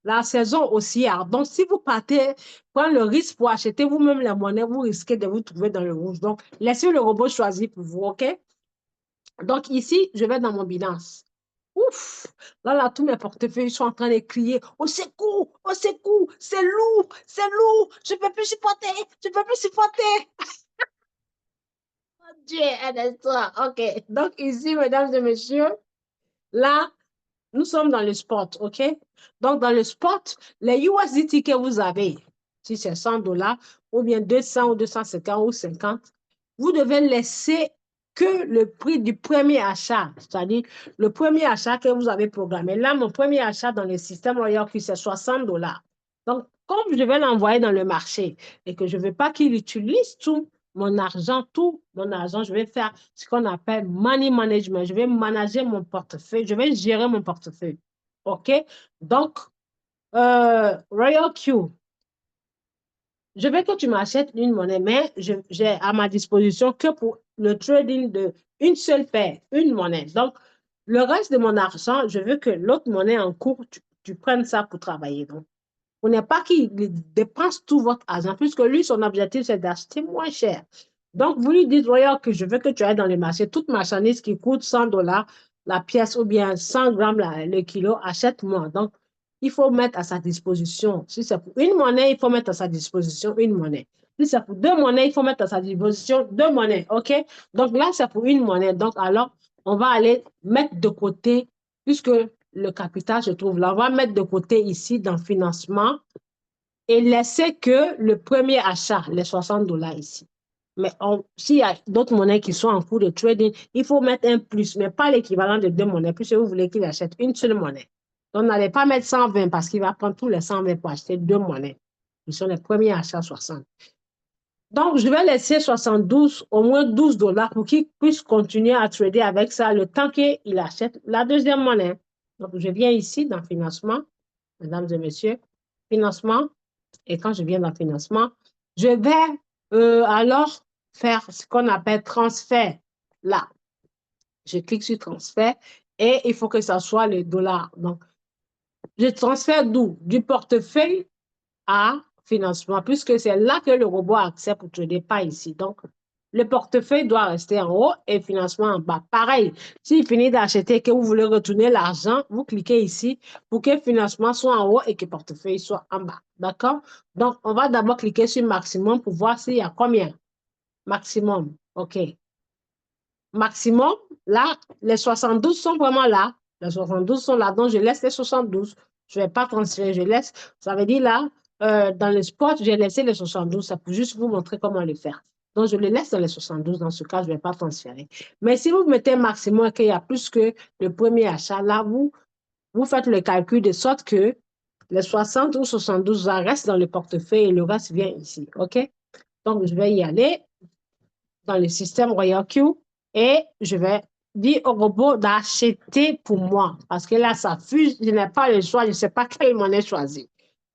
la saison haussière. Donc, si vous partez prendre le risque pour acheter vous-même la monnaie, vous risquez de vous trouver dans le rouge. Donc, laissez le robot choisir pour vous, OK? Donc, ici, je vais dans mon Binance. Ouf! Là, tous mes portefeuilles sont en train de crier au secours, c'est lourd, je ne peux plus supporter, je ne peux plus supporter. Mon Dieu, un instant. OK. Donc, ici, mesdames et messieurs, là, nous sommes dans le spot, OK? Donc, dans le spot, les USDT que vous avez, si c'est 100 $ ou bien 200 ou 250 ou 50, vous devez laisser que le prix du premier achat, c'est-à-dire le premier achat que vous avez programmé. Là, mon premier achat dans le système Royal c'est 60 $. Donc, comme je vais l'envoyer dans le marché et que je ne veux pas qu'il utilise tout mon argent, je vais faire ce qu'on appelle money management. Je vais manager mon portefeuille, je vais gérer mon portefeuille. OK? Donc, Royal Q, je veux que tu m'achètes une monnaie, mais j'ai à ma disposition que pour le trading de une seule paire, une monnaie. Donc, le reste de mon argent, je veux que l'autre monnaie en cours, tu prennes ça pour travailler. Donc, on n'est pas qu'il dépense tout votre argent, puisque lui, son objectif, c'est d'acheter moins cher. Donc, vous lui dites, Royal, que je veux que tu ailles dans le marché, toute marchandise qui coûte 100 $ la pièce ou bien 100 grammes le kilo, achète-moi. Donc, il faut mettre à sa disposition. Si c'est pour une monnaie, il faut mettre à sa disposition une monnaie. Si c'est pour deux monnaies, il faut mettre à sa disposition deux monnaies. OK? Donc là, c'est pour une monnaie. Donc, alors, on va aller mettre de côté, puisque le capital se trouve là. On va mettre de côté ici dans financement et laisser que le premier achat, les 60 $ ici. Mais s'il y a d'autres monnaies qui sont en cours de trading, il faut mettre un plus, mais pas l'équivalent de deux monnaies, puisque vous voulez qu'il achète une seule monnaie. Donc, n'allez pas mettre 120 parce qu'il va prendre tous les 120 pour acheter deux monnaies. Ce sont les premiers achats 60. Donc, je vais laisser 72, au moins 12 $ pour qu'il puisse continuer à trader avec ça le temps qu'il achète la deuxième monnaie. Donc, je viens ici dans financement, mesdames et messieurs, financement. Et quand je viens dans financement, je vais alors faire ce qu'on appelle transfert. Là, je clique sur transfert et il faut que ça soit le dollar. Donc, je transfère d'où? Du portefeuille à financement, puisque c'est là que le robot accepte pour trader, pas ici. Donc, Le portefeuille doit rester en haut et financement en bas. Pareil, s'il finit d'acheter et que vous voulez retourner l'argent, vous cliquez ici pour que financement soit en haut et que portefeuille soit en bas. D'accord? Donc, on va d'abord cliquer sur maximum pour voir s'il y a combien. Maximum. OK. Maximum, là, les 72 sont vraiment là. Les 72 sont là, donc je laisse les 72. Je ne vais pas transférer, je laisse. Ça veut dire là, dans le spot, j'ai laissé les 72. Ça peut juste vous montrer comment le faire. Donc, je le laisse dans les 72. Dans ce cas, je ne vais pas transférer. Mais si vous mettez maximum et qu'il y a plus que le premier achat, là, vous faites le calcul de sorte que les 60 ou 72 ça reste dans le portefeuille et le reste vient ici. OK? Donc, je vais y aller dans le système Royal Q et je vais dire au robot d'acheter pour moi parce que là, ça fuse, je n'ai pas le choix, je ne sais pas quelle monnaie choisir.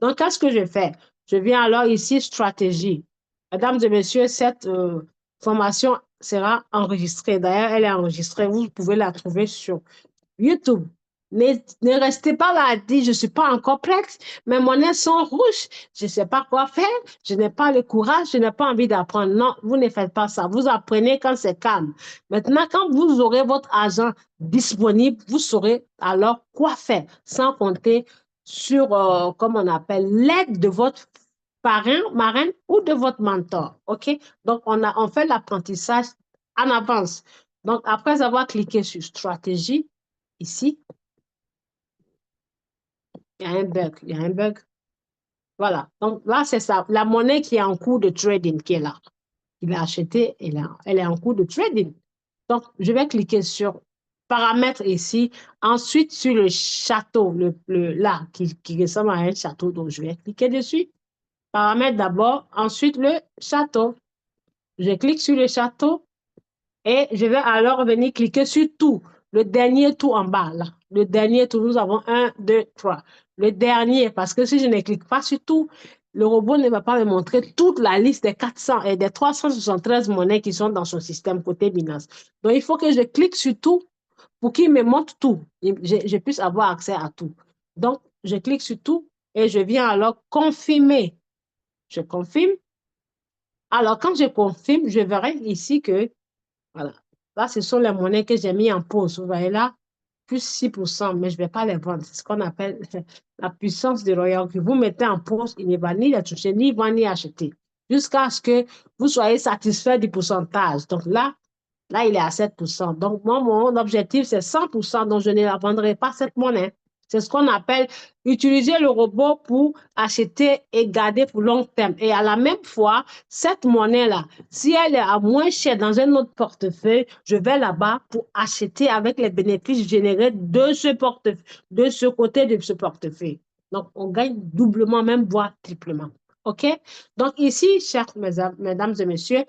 Donc, qu'est-ce que je fais? Je viens alors ici, stratégie. Mesdames et messieurs, cette formation sera enregistrée. D'ailleurs, elle est enregistrée. Vous pouvez la trouver sur YouTube. Ne restez pas là à dire, je ne suis pas encore prête, mes monnaies sont rouges, je ne sais pas quoi faire, je n'ai pas le courage, je n'ai pas envie d'apprendre. Non, vous ne faites pas ça. Vous apprenez quand c'est calme. Maintenant, quand vous aurez votre argent disponible, vous saurez alors quoi faire, sans compter sur, comme on appelle, l'aide de votre parrain, marraine ou de votre mentor. OK? Donc, on fait l'apprentissage en avance. Donc, après avoir cliqué sur stratégie, ici, il y a un bug. Il y a un bug. Voilà. Donc là, c'est ça. La monnaie qui est en cours de trading qui est là. Il a acheté, elle est en cours de trading. Donc, je vais cliquer sur paramètres ici. Ensuite, sur le château, là, qui ressemble à un château. Donc, je vais cliquer dessus. Paramètres d'abord. Ensuite, le château. Je clique sur le château. Et je vais alors venir cliquer sur tout. Le dernier tout en bas, là. Le dernier tout, nous avons un, deux, trois. Le dernier, parce que si je ne clique pas sur tout, le robot ne va pas me montrer toute la liste des 400 et des 373 monnaies qui sont dans son système côté Binance. Donc, il faut que je clique sur tout pour qu'il me montre tout. Je puisse avoir accès à tout. Donc, je clique sur tout et je viens alors confirmer. Je confirme. Alors, quand je confirme, je verrai ici que voilà. Là, ce sont les monnaies que j'ai mis en pause. Vous voyez là, plus 6%, mais je ne vais pas les vendre. C'est ce qu'on appelle la puissance de Royal. Que vous mettez en pause, il ne va ni les toucher, ni vendre, ni acheter. Jusqu'à ce que vous soyez satisfait du pourcentage. Donc là, il est à 7%. Donc, moi, mon objectif, c'est 100%. Donc, je ne la vendrai pas cette monnaie. C'est ce qu'on appelle utiliser le robot pour acheter et garder pour long terme. Et à la même fois, cette monnaie-là, si elle est à moins cher dans un autre portefeuille, je vais là-bas pour acheter avec les bénéfices générés de ce portefeuille, de ce côté de ce portefeuille. Donc, on gagne doublement, même voire triplement. OK? Donc, ici, chers mesdames et messieurs,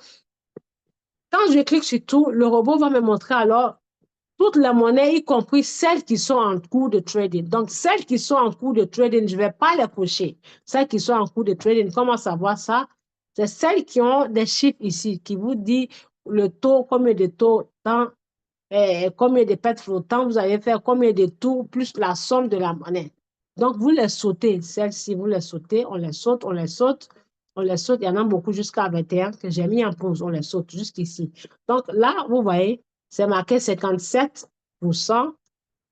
quand je clique sur tout, le robot va me montrer alors toutes les monnaies, y compris celles qui sont en cours de trading. Donc, celles qui sont en cours de trading, je ne vais pas les cocher. Celles qui sont en cours de trading, comment savoir ça? C'est celles qui ont des chiffres ici, qui vous disent le taux, combien de taux, temps, combien de pets flottants vous allez faire, combien de tours, plus la somme de la monnaie. Donc, vous les sautez. Celles-ci, vous les sautez, on les saute, on les saute, on les saute. Il y en a beaucoup jusqu'à 21 que j'ai mis en pause, on les saute jusqu'ici. Donc, là, vous voyez, c'est marqué 57%,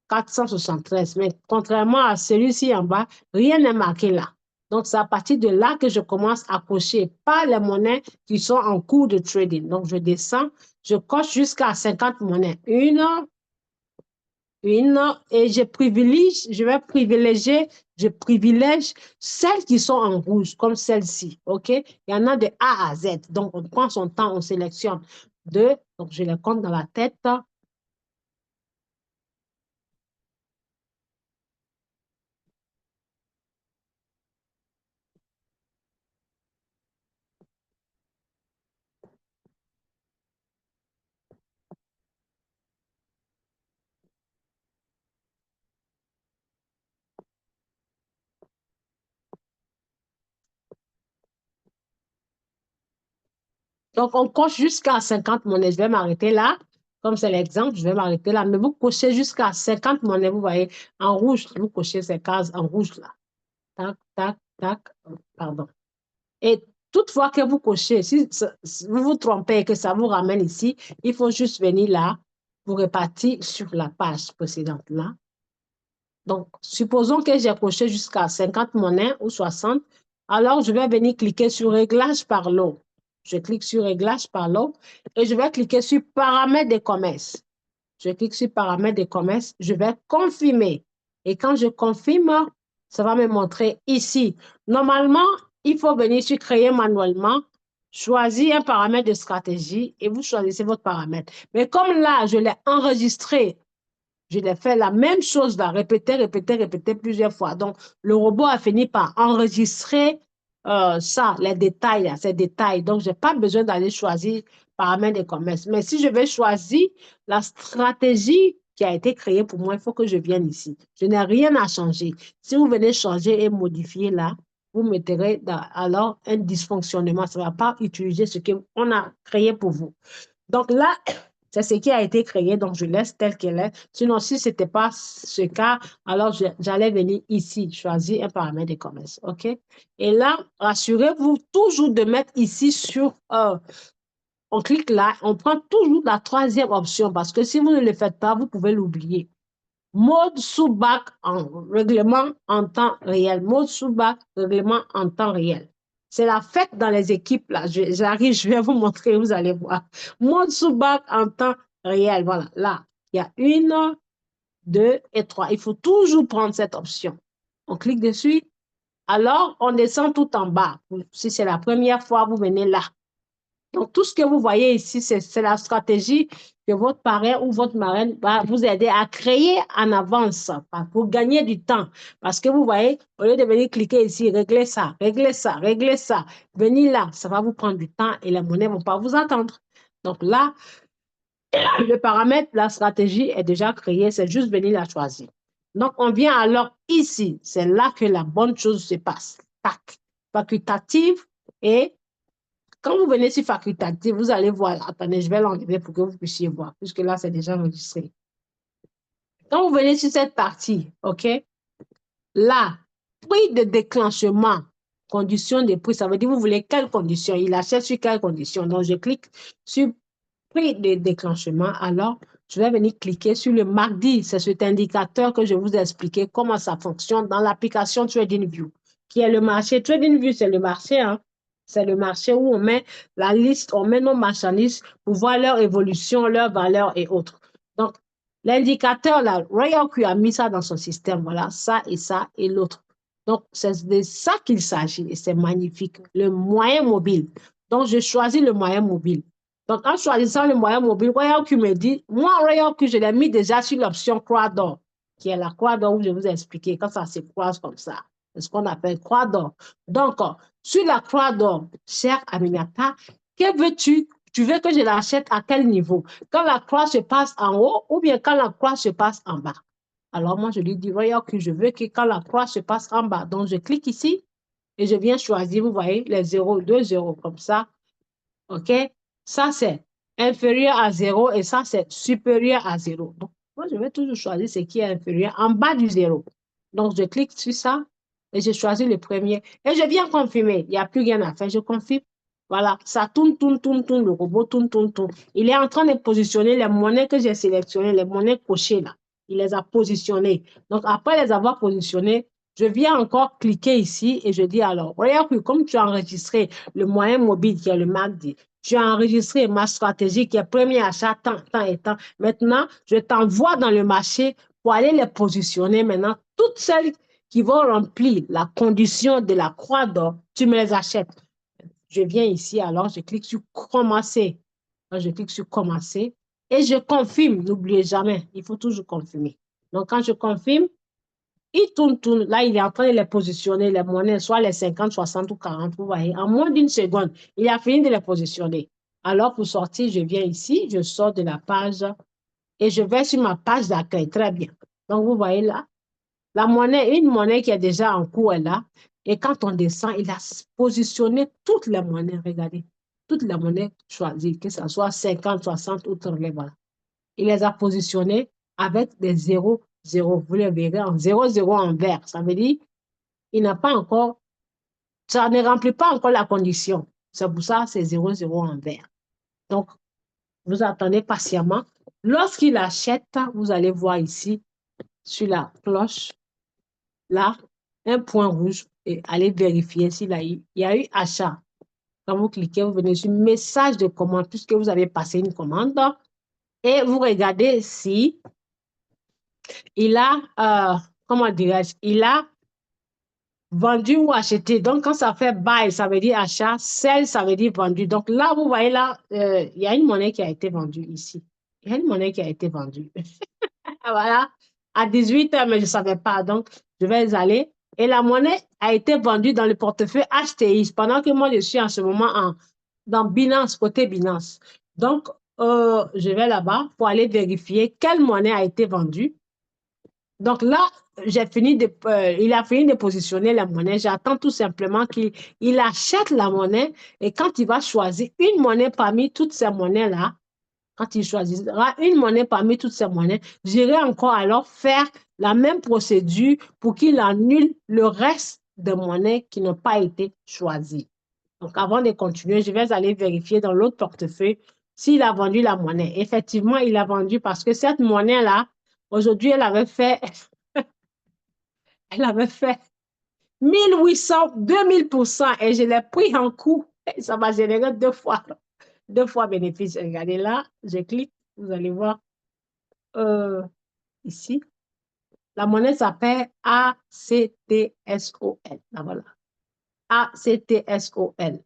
473. Mais contrairement à celui-ci en bas, rien n'est marqué là. Donc, c'est à partir de là que je commence à cocher, pas les monnaies qui sont en cours de trading. Donc, je descends, je coche jusqu'à 50 monnaies. Une, et je privilège celles qui sont en rouge, comme celle-ci, OK? Il y en a de A à Z. Donc, on prend son temps, on sélectionne deux. Donc, je les compte dans la tête. Donc, on coche jusqu'à 50 monnaies. Je vais m'arrêter là. Comme c'est l'exemple, je vais m'arrêter là. Mais vous cochez jusqu'à 50 monnaies. Vous voyez, en rouge, vous cochez ces cases en rouge là. Tac, tac, tac. Pardon. Et Toutefois que vous cochez, si vous vous trompez et que ça vous ramène ici, il faut juste venir là pour repartir sur la page précédente là. Donc, supposons que j'ai coché jusqu'à 50 monnaies ou 60. Alors, je vais venir cliquer sur Réglage par lot. Je clique sur Réglage par lot et je vais cliquer sur Paramètres des commerces. Je clique sur Paramètres des commerces. Je vais confirmer. Et quand je confirme, ça va me montrer ici. Normalement, il faut venir sur Créer manuellement, choisir un paramètre de stratégie et vous choisissez votre paramètre. Mais comme là, je l'ai enregistré, je l'ai fait la même chose là, répéter plusieurs fois. Donc, le robot a fini par enregistrer ça, les détails, là, ces détails. Donc, je n'ai pas besoin d'aller choisir paramètres de commerce. Mais si je vais choisir la stratégie qui a été créée pour moi, il faut que je vienne ici. Je n'ai rien à changer. Si vous venez changer et modifier là, vous mettrez alors un dysfonctionnement. Ça ne va pas utiliser ce qu'on a créé pour vous. Donc là, c'est ce qui a été créé, donc je laisse tel qu'elle est. Sinon, si ce n'était pas ce cas, alors j'allais venir ici, choisir un paramètre de commerce. OK? Et là, rassurez-vous toujours de mettre ici sur, on clique là, on prend toujours la troisième option parce que si vous ne le faites pas, vous pouvez l'oublier. Mode sous-bac en règlement en temps réel. Mode sous-bac, règlement en temps réel. C'est la fête dans les équipes, là. J'arrive, je vais vous montrer, vous allez voir. Mode sous-bac en temps réel. Voilà, là, il y a 1, 2 et 3. Il faut toujours prendre cette option. On clique dessus. Alors, on descend tout en bas. Si c'est la première fois, vous venez là. Donc, tout ce que vous voyez ici, c'est la stratégie que votre parrain ou votre marraine va vous aider à créer en avance pour gagner du temps. Parce que vous voyez, au lieu de venir cliquer ici, régler ça, venir là, ça va vous prendre du temps et les monnaies ne vont pas vous attendre. Donc là, le paramètre, la stratégie est déjà créée, c'est juste venir la choisir. Donc, on vient alors ici, c'est là que la bonne chose se passe. Tac, facultative et quand vous venez sur facultatif, vous allez voir. Attendez, je vais l'enlever pour que vous puissiez voir, puisque là, c'est déjà enregistré. Quand vous venez sur cette partie, OK, là, prix de déclenchement, conditions de prix, ça veut dire vous voulez quelles conditions, il achète sur quelles conditions. Donc, je clique sur prix de déclenchement. Alors, je vais venir cliquer sur le mardi. C'est cet indicateur que je vous ai expliqué comment ça fonctionne dans l'application TradingView, qui est le marché. TradingView, c'est le marché, hein. C'est le marché où on met la liste, on met nos marchandises pour voir leur évolution, leur valeur et autres. Donc, l'indicateur, là, Royal Q a mis ça dans son système. Voilà, ça et l'autre. Donc, c'est de ça qu'il s'agit et c'est magnifique. Le moyen mobile. Donc, je choisis le moyen mobile. Donc, en choisissant le moyen mobile, Royal Q me dit, moi, Royal Q, je l'ai mis déjà sur l'option croix d'or, qui est la croix d'or où je vous ai expliqué, quand ça se croise comme ça. C'est ce qu'on appelle croix d'or. Donc, sur la croix d'or, cher Aminata, que veux-tu? Tu veux que je l'achète à quel niveau? Quand la croix se passe en haut ou bien quand la croix se passe en bas? Alors, moi, je lui dis, Royal Q, je veux que quand la croix se passe en bas. Donc, je clique ici et je viens choisir, vous voyez, les 0, 2 0 comme ça. OK? Ça, c'est inférieur à 0 et ça, c'est supérieur à 0. Donc, moi, je vais toujours choisir ce qui est inférieur en bas du 0. Donc, je clique sur ça et je choisis le premier. Et je viens confirmer. Il n'y a plus rien à faire. Je confirme. Voilà, ça tourne, le robot tourne. Il est en train de positionner les monnaies que j'ai sélectionnées, les monnaies cochées là. Il les a positionnées. Donc, après les avoir positionnées, je viens encore cliquer ici et je dis alors, regarde que comme tu as enregistré le moyen mobile qui est le MACD, tu as enregistré ma stratégie qui est premier achat, tant et tant. Maintenant, je t'envoie dans le marché pour aller les positionner maintenant. Toutes celles qui vont remplir la condition de la croix d'or, tu me les achètes. Je viens ici, alors je clique sur commencer. Alors, je clique sur commencer et je confirme. N'oubliez jamais, il faut toujours confirmer. Donc, quand je confirme, il tourne. Là, il est en train de les positionner, les monnaies, soit les 50, 60 ou 40, vous voyez. En moins d'une seconde, il a fini de les positionner. Alors, pour sortir, je viens ici, je sors de la page et je vais sur ma page d'accueil. Très bien. Donc, vous voyez là, la monnaie, une monnaie qui est déjà en cours est là. Et quand on descend, il a positionné toutes les monnaies. Regardez, toutes les monnaies choisies, que ce soit 50, 60 ou 30, voilà. Il les a positionnées avec des 0, 0. Vous les verrez en 0, 0 en vert. Ça veut dire qu'il n'a pas encore Ça ne remplit pas encore la condition. C'est pour ça c'est 0,0 en vert. Donc, vous attendez patiemment. Lorsqu'il achète, vous allez voir ici, sur la cloche, là, un point rouge et allez vérifier il y a eu achat. Quand vous cliquez, vous venez sur message de commande puisque vous avez passé une commande et vous regardez si il a, comment dirais-je, il a vendu ou acheté. Donc, quand ça fait buy, ça veut dire achat, sell, ça veut dire vendu. Donc là, vous voyez là, il y a une monnaie qui a été vendue ici. Il y a une monnaie qui a été vendue. Voilà, à 18 heures, mais je ne savais pas. Donc, je vais y aller. Et la monnaie a été vendue dans le portefeuille HTX pendant que moi, je suis en ce moment dans Binance, côté Binance. Donc, je vais là-bas pour aller vérifier quelle monnaie a été vendue. Donc là, il a fini de positionner la monnaie. J'attends tout simplement qu'il achète la monnaie et quand il va choisir une monnaie parmi toutes ces monnaies-là, quand il choisira une monnaie parmi toutes ces monnaies, j'irai encore alors faire la même procédure pour qu'il annule le reste des monnaies qui n'ont pas été choisies. Donc, avant de continuer, je vais aller vérifier dans l'autre portefeuille s'il a vendu la monnaie. Effectivement, il a vendu parce que cette monnaie-là, aujourd'hui, elle avait fait 1800, 2000% et je l'ai pris en coup. Ça m'a généré deux fois bénéfice. Regardez là, je clique, vous allez voir ici. La monnaie s'appelle ACTSOL. Ah, voilà. ACTSOL.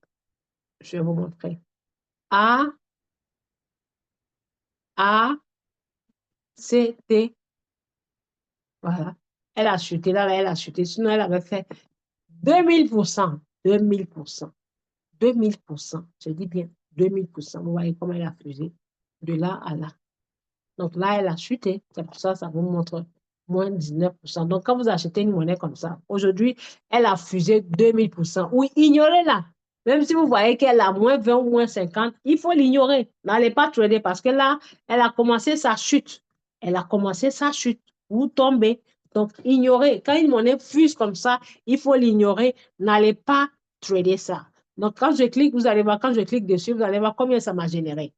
Je vais vous montrer. A, A, C, T. Voilà. Elle a chuté, là, elle a chuté. Sinon, elle avait fait 2000%. 2000%. 2000%. Je dis bien 2000%. Vous voyez comment elle a fusé de là à là. Donc là, elle a chuté. C'est pour ça, ça vous montre moins 19%. Donc, quand vous achetez une monnaie comme ça, aujourd'hui, elle a fusé 2000%. Oui, ignorez-la. Même si vous voyez qu'elle a moins 20 ou moins 50, il faut l'ignorer. N'allez pas trader parce que là, elle a commencé sa chute. Elle a commencé sa chute. Vous tombez. Donc, ignorez. Quand une monnaie fuse comme ça, il faut l'ignorer. N'allez pas trader ça. Donc, quand je clique, vous allez voir, quand je clique dessus, vous allez voir combien ça m'a généré.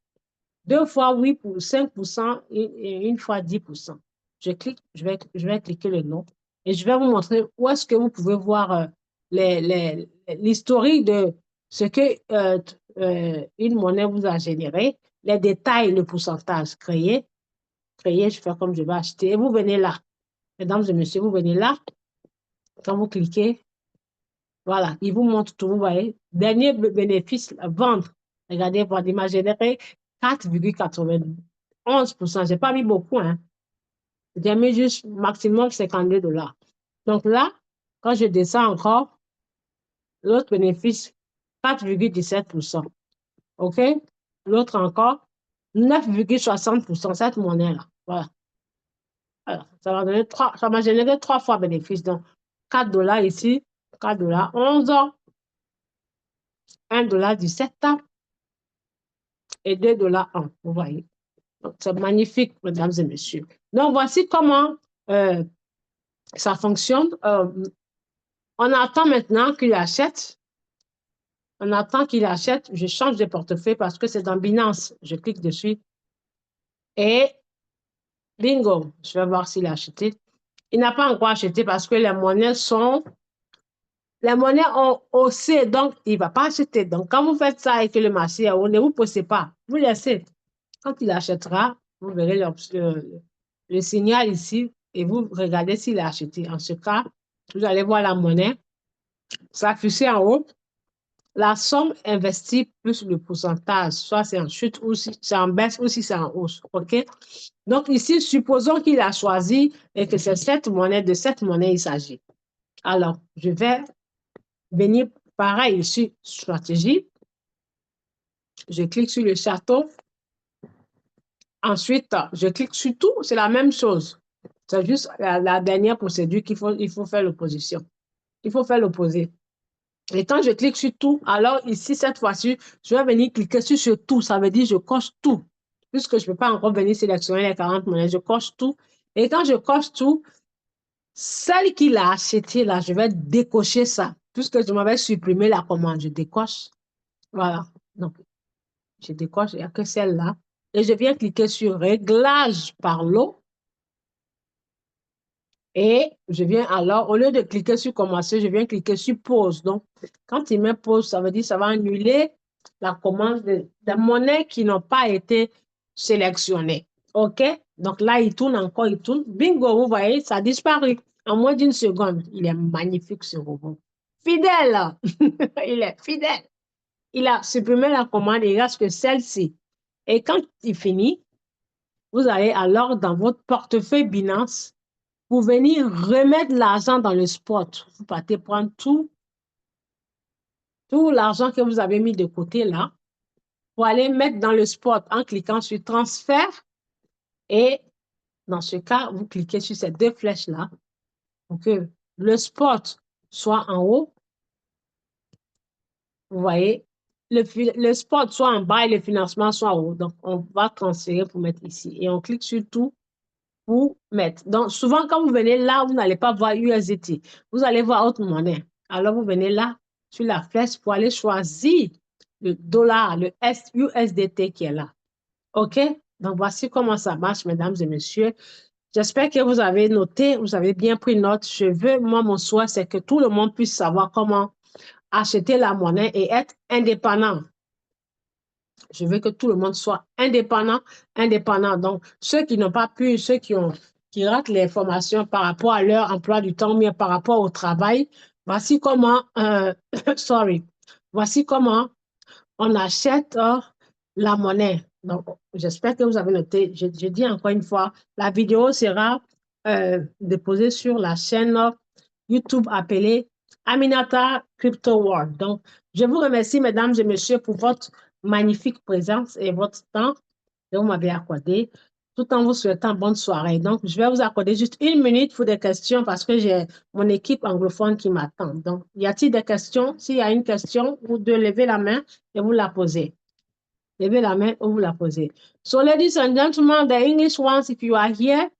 Deux fois 8 pour 5% et une fois 10%. Je clique, je vais cliquer le nom et je vais vous montrer où est-ce que vous pouvez voir l'historique de ce que une monnaie vous a généré, les détails, le pourcentage créé. Créé, je fais comme je vais acheter. Et vous venez là. Mesdames et messieurs, vous venez là. Quand vous cliquez, voilà, il vous montre tout, vous voyez. Dernier bénéfice, vendre. Regardez, il m'a généré 4,91%. Je n'ai pas mis beaucoup, hein. J'ai mis juste maximum 52 dollars. Donc là, quand je descends encore, l'autre bénéfice, 4,17%. OK? L'autre encore, 9,60%, cette monnaie-là. Voilà. Alors, ça m'a généré trois fois bénéfice. Donc, 4 dollars ici, 4 dollars 11, 1,17 $ et 2 dollars 1. Vous voyez. C'est magnifique, mesdames et messieurs. Donc, voici comment ça fonctionne. On attend maintenant qu'il achète. On attend qu'il achète. Je change de portefeuille parce que c'est dans Binance. Je clique dessus. Et bingo, je vais voir s'il a acheté. Il n'a pas encore acheté parce que les monnaies ont haussé, donc il ne va pas acheter. Donc, quand vous faites ça et que le marché est haut, ne vous posez pas. Vous laissez. Quand il achètera, vous verrez le signal ici et vous regardez s'il a acheté. En ce cas, vous allez voir la monnaie s'afficher en haut. La somme investie plus le pourcentage, soit c'est en chute ou si c'est en baisse ou si c'est en hausse. OK? Donc ici, supposons qu'il a choisi et que c'est de cette monnaie il s'agit. Alors, je vais venir pareil ici, stratégie. Je clique sur le château. Ensuite, je clique sur tout, c'est la même chose. C'est juste la dernière procédure il faut faire l'opposition. Il faut faire l'opposé. Et quand je clique sur tout, alors ici, cette fois-ci, je vais venir cliquer sur ce tout. Ça veut dire je coche tout. Puisque je ne peux pas encore venir sélectionner les 40 monnaies, je coche tout. Et quand je coche tout, celle qu'il a achetée là, je vais décocher ça. puisque je m'avais supprimé la commande, je décoche. Voilà. Donc, je décoche, il n'y a que celle-là. Et je viens cliquer sur Réglage par lot. Et je viens alors, au lieu de cliquer sur Commencer, je viens cliquer sur Pause. Donc, quand il met Pause, ça veut dire que ça va annuler la commande de monnaies qui n'ont pas été sélectionnées. OK? Donc là, il tourne encore, il tourne. Bingo, vous voyez, ça a disparu en moins d'une seconde. Il est magnifique, ce robot. Fidèle! Il est fidèle. Il a supprimé la commande, il reste que celle-ci. Et quand il finit, vous allez alors dans votre portefeuille Binance pour venir remettre l'argent dans le spot. Vous partez prendre tout l'argent que vous avez mis de côté là pour aller mettre dans le spot en cliquant sur transfert. Et dans ce cas, vous cliquez sur ces deux flèches-là pour que le spot soit en haut. Vous voyez, le spot soit en bas et le financement soit en haut. Donc, on va transférer pour mettre ici. Et on clique sur tout pour mettre. Donc, souvent, quand vous venez là, vous n'allez pas voir USDT. Vous allez voir autre monnaie. Alors, vous venez là, sur la flèche, pour aller choisir le dollar, le USDT qui est là. OK? Donc, voici comment ça marche, mesdames et messieurs. J'espère que vous avez noté, vous avez bien pris note. Je veux, moi, mon souhait, c'est que tout le monde puisse savoir comment acheter la monnaie et être indépendant. Je veux que tout le monde soit indépendant, indépendant. Donc, ceux qui n'ont pas pu, ceux qui ratent les formations par rapport à leur emploi du temps, mais par rapport au travail, voici comment, sorry, voici comment on achète la monnaie. Donc, j'espère que vous avez noté. Je dis encore une fois, la vidéo sera déposée sur la chaîne YouTube appelée Aminata Crypto World. Donc, je vous remercie, mesdames et messieurs, pour votre magnifique présence et votre temps que vous m'avez accordé, tout en vous souhaitant bonne soirée. Donc, je vais vous accorder juste une minute pour des questions parce que j'ai mon équipe anglophone qui m'attend. Donc, y a-t-il des questions? S'il y a une question, vous devez lever la main et vous la posez. Levez la main ou vous la posez. So, ladies and gentlemen, the English ones, if you are here,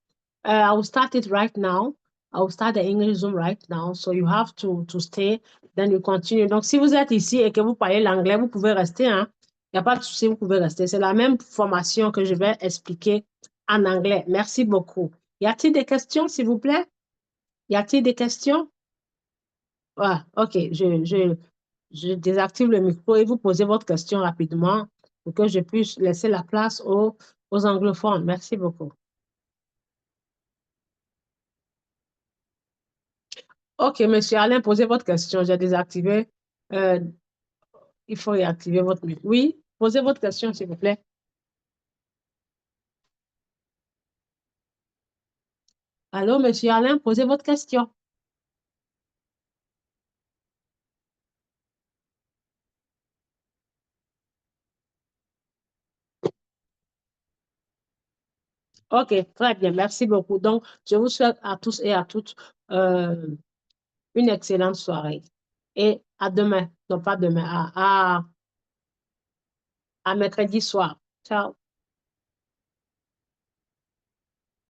I will start it right now. I will start the English Zoom right now. So you have to stay, then you continue. Donc, si vous êtes ici et que vous parlez l'anglais, vous pouvez rester, hein. Il n'y a pas de souci, vous pouvez rester. C'est la même formation que je vais expliquer en anglais. Merci beaucoup. Y a-t-il des questions, s'il vous plaît? Y a-t-il des questions? Ah, OK. Je désactive le micro et vous posez votre question rapidement pour que je puisse laisser la place aux anglophones. Merci beaucoup. OK, monsieur Alain, posez votre question. J'ai désactivé. Euh, il faut réactiver votre micro. Oui, posez votre question, s'il vous plaît. Allô, monsieur Alain, posez votre question. OK, très bien. Merci beaucoup. Donc, je vous souhaite à tous et à toutes euh, une excellente soirée. Et à demain. Non, pas demain, à mercredi soir. Ciao.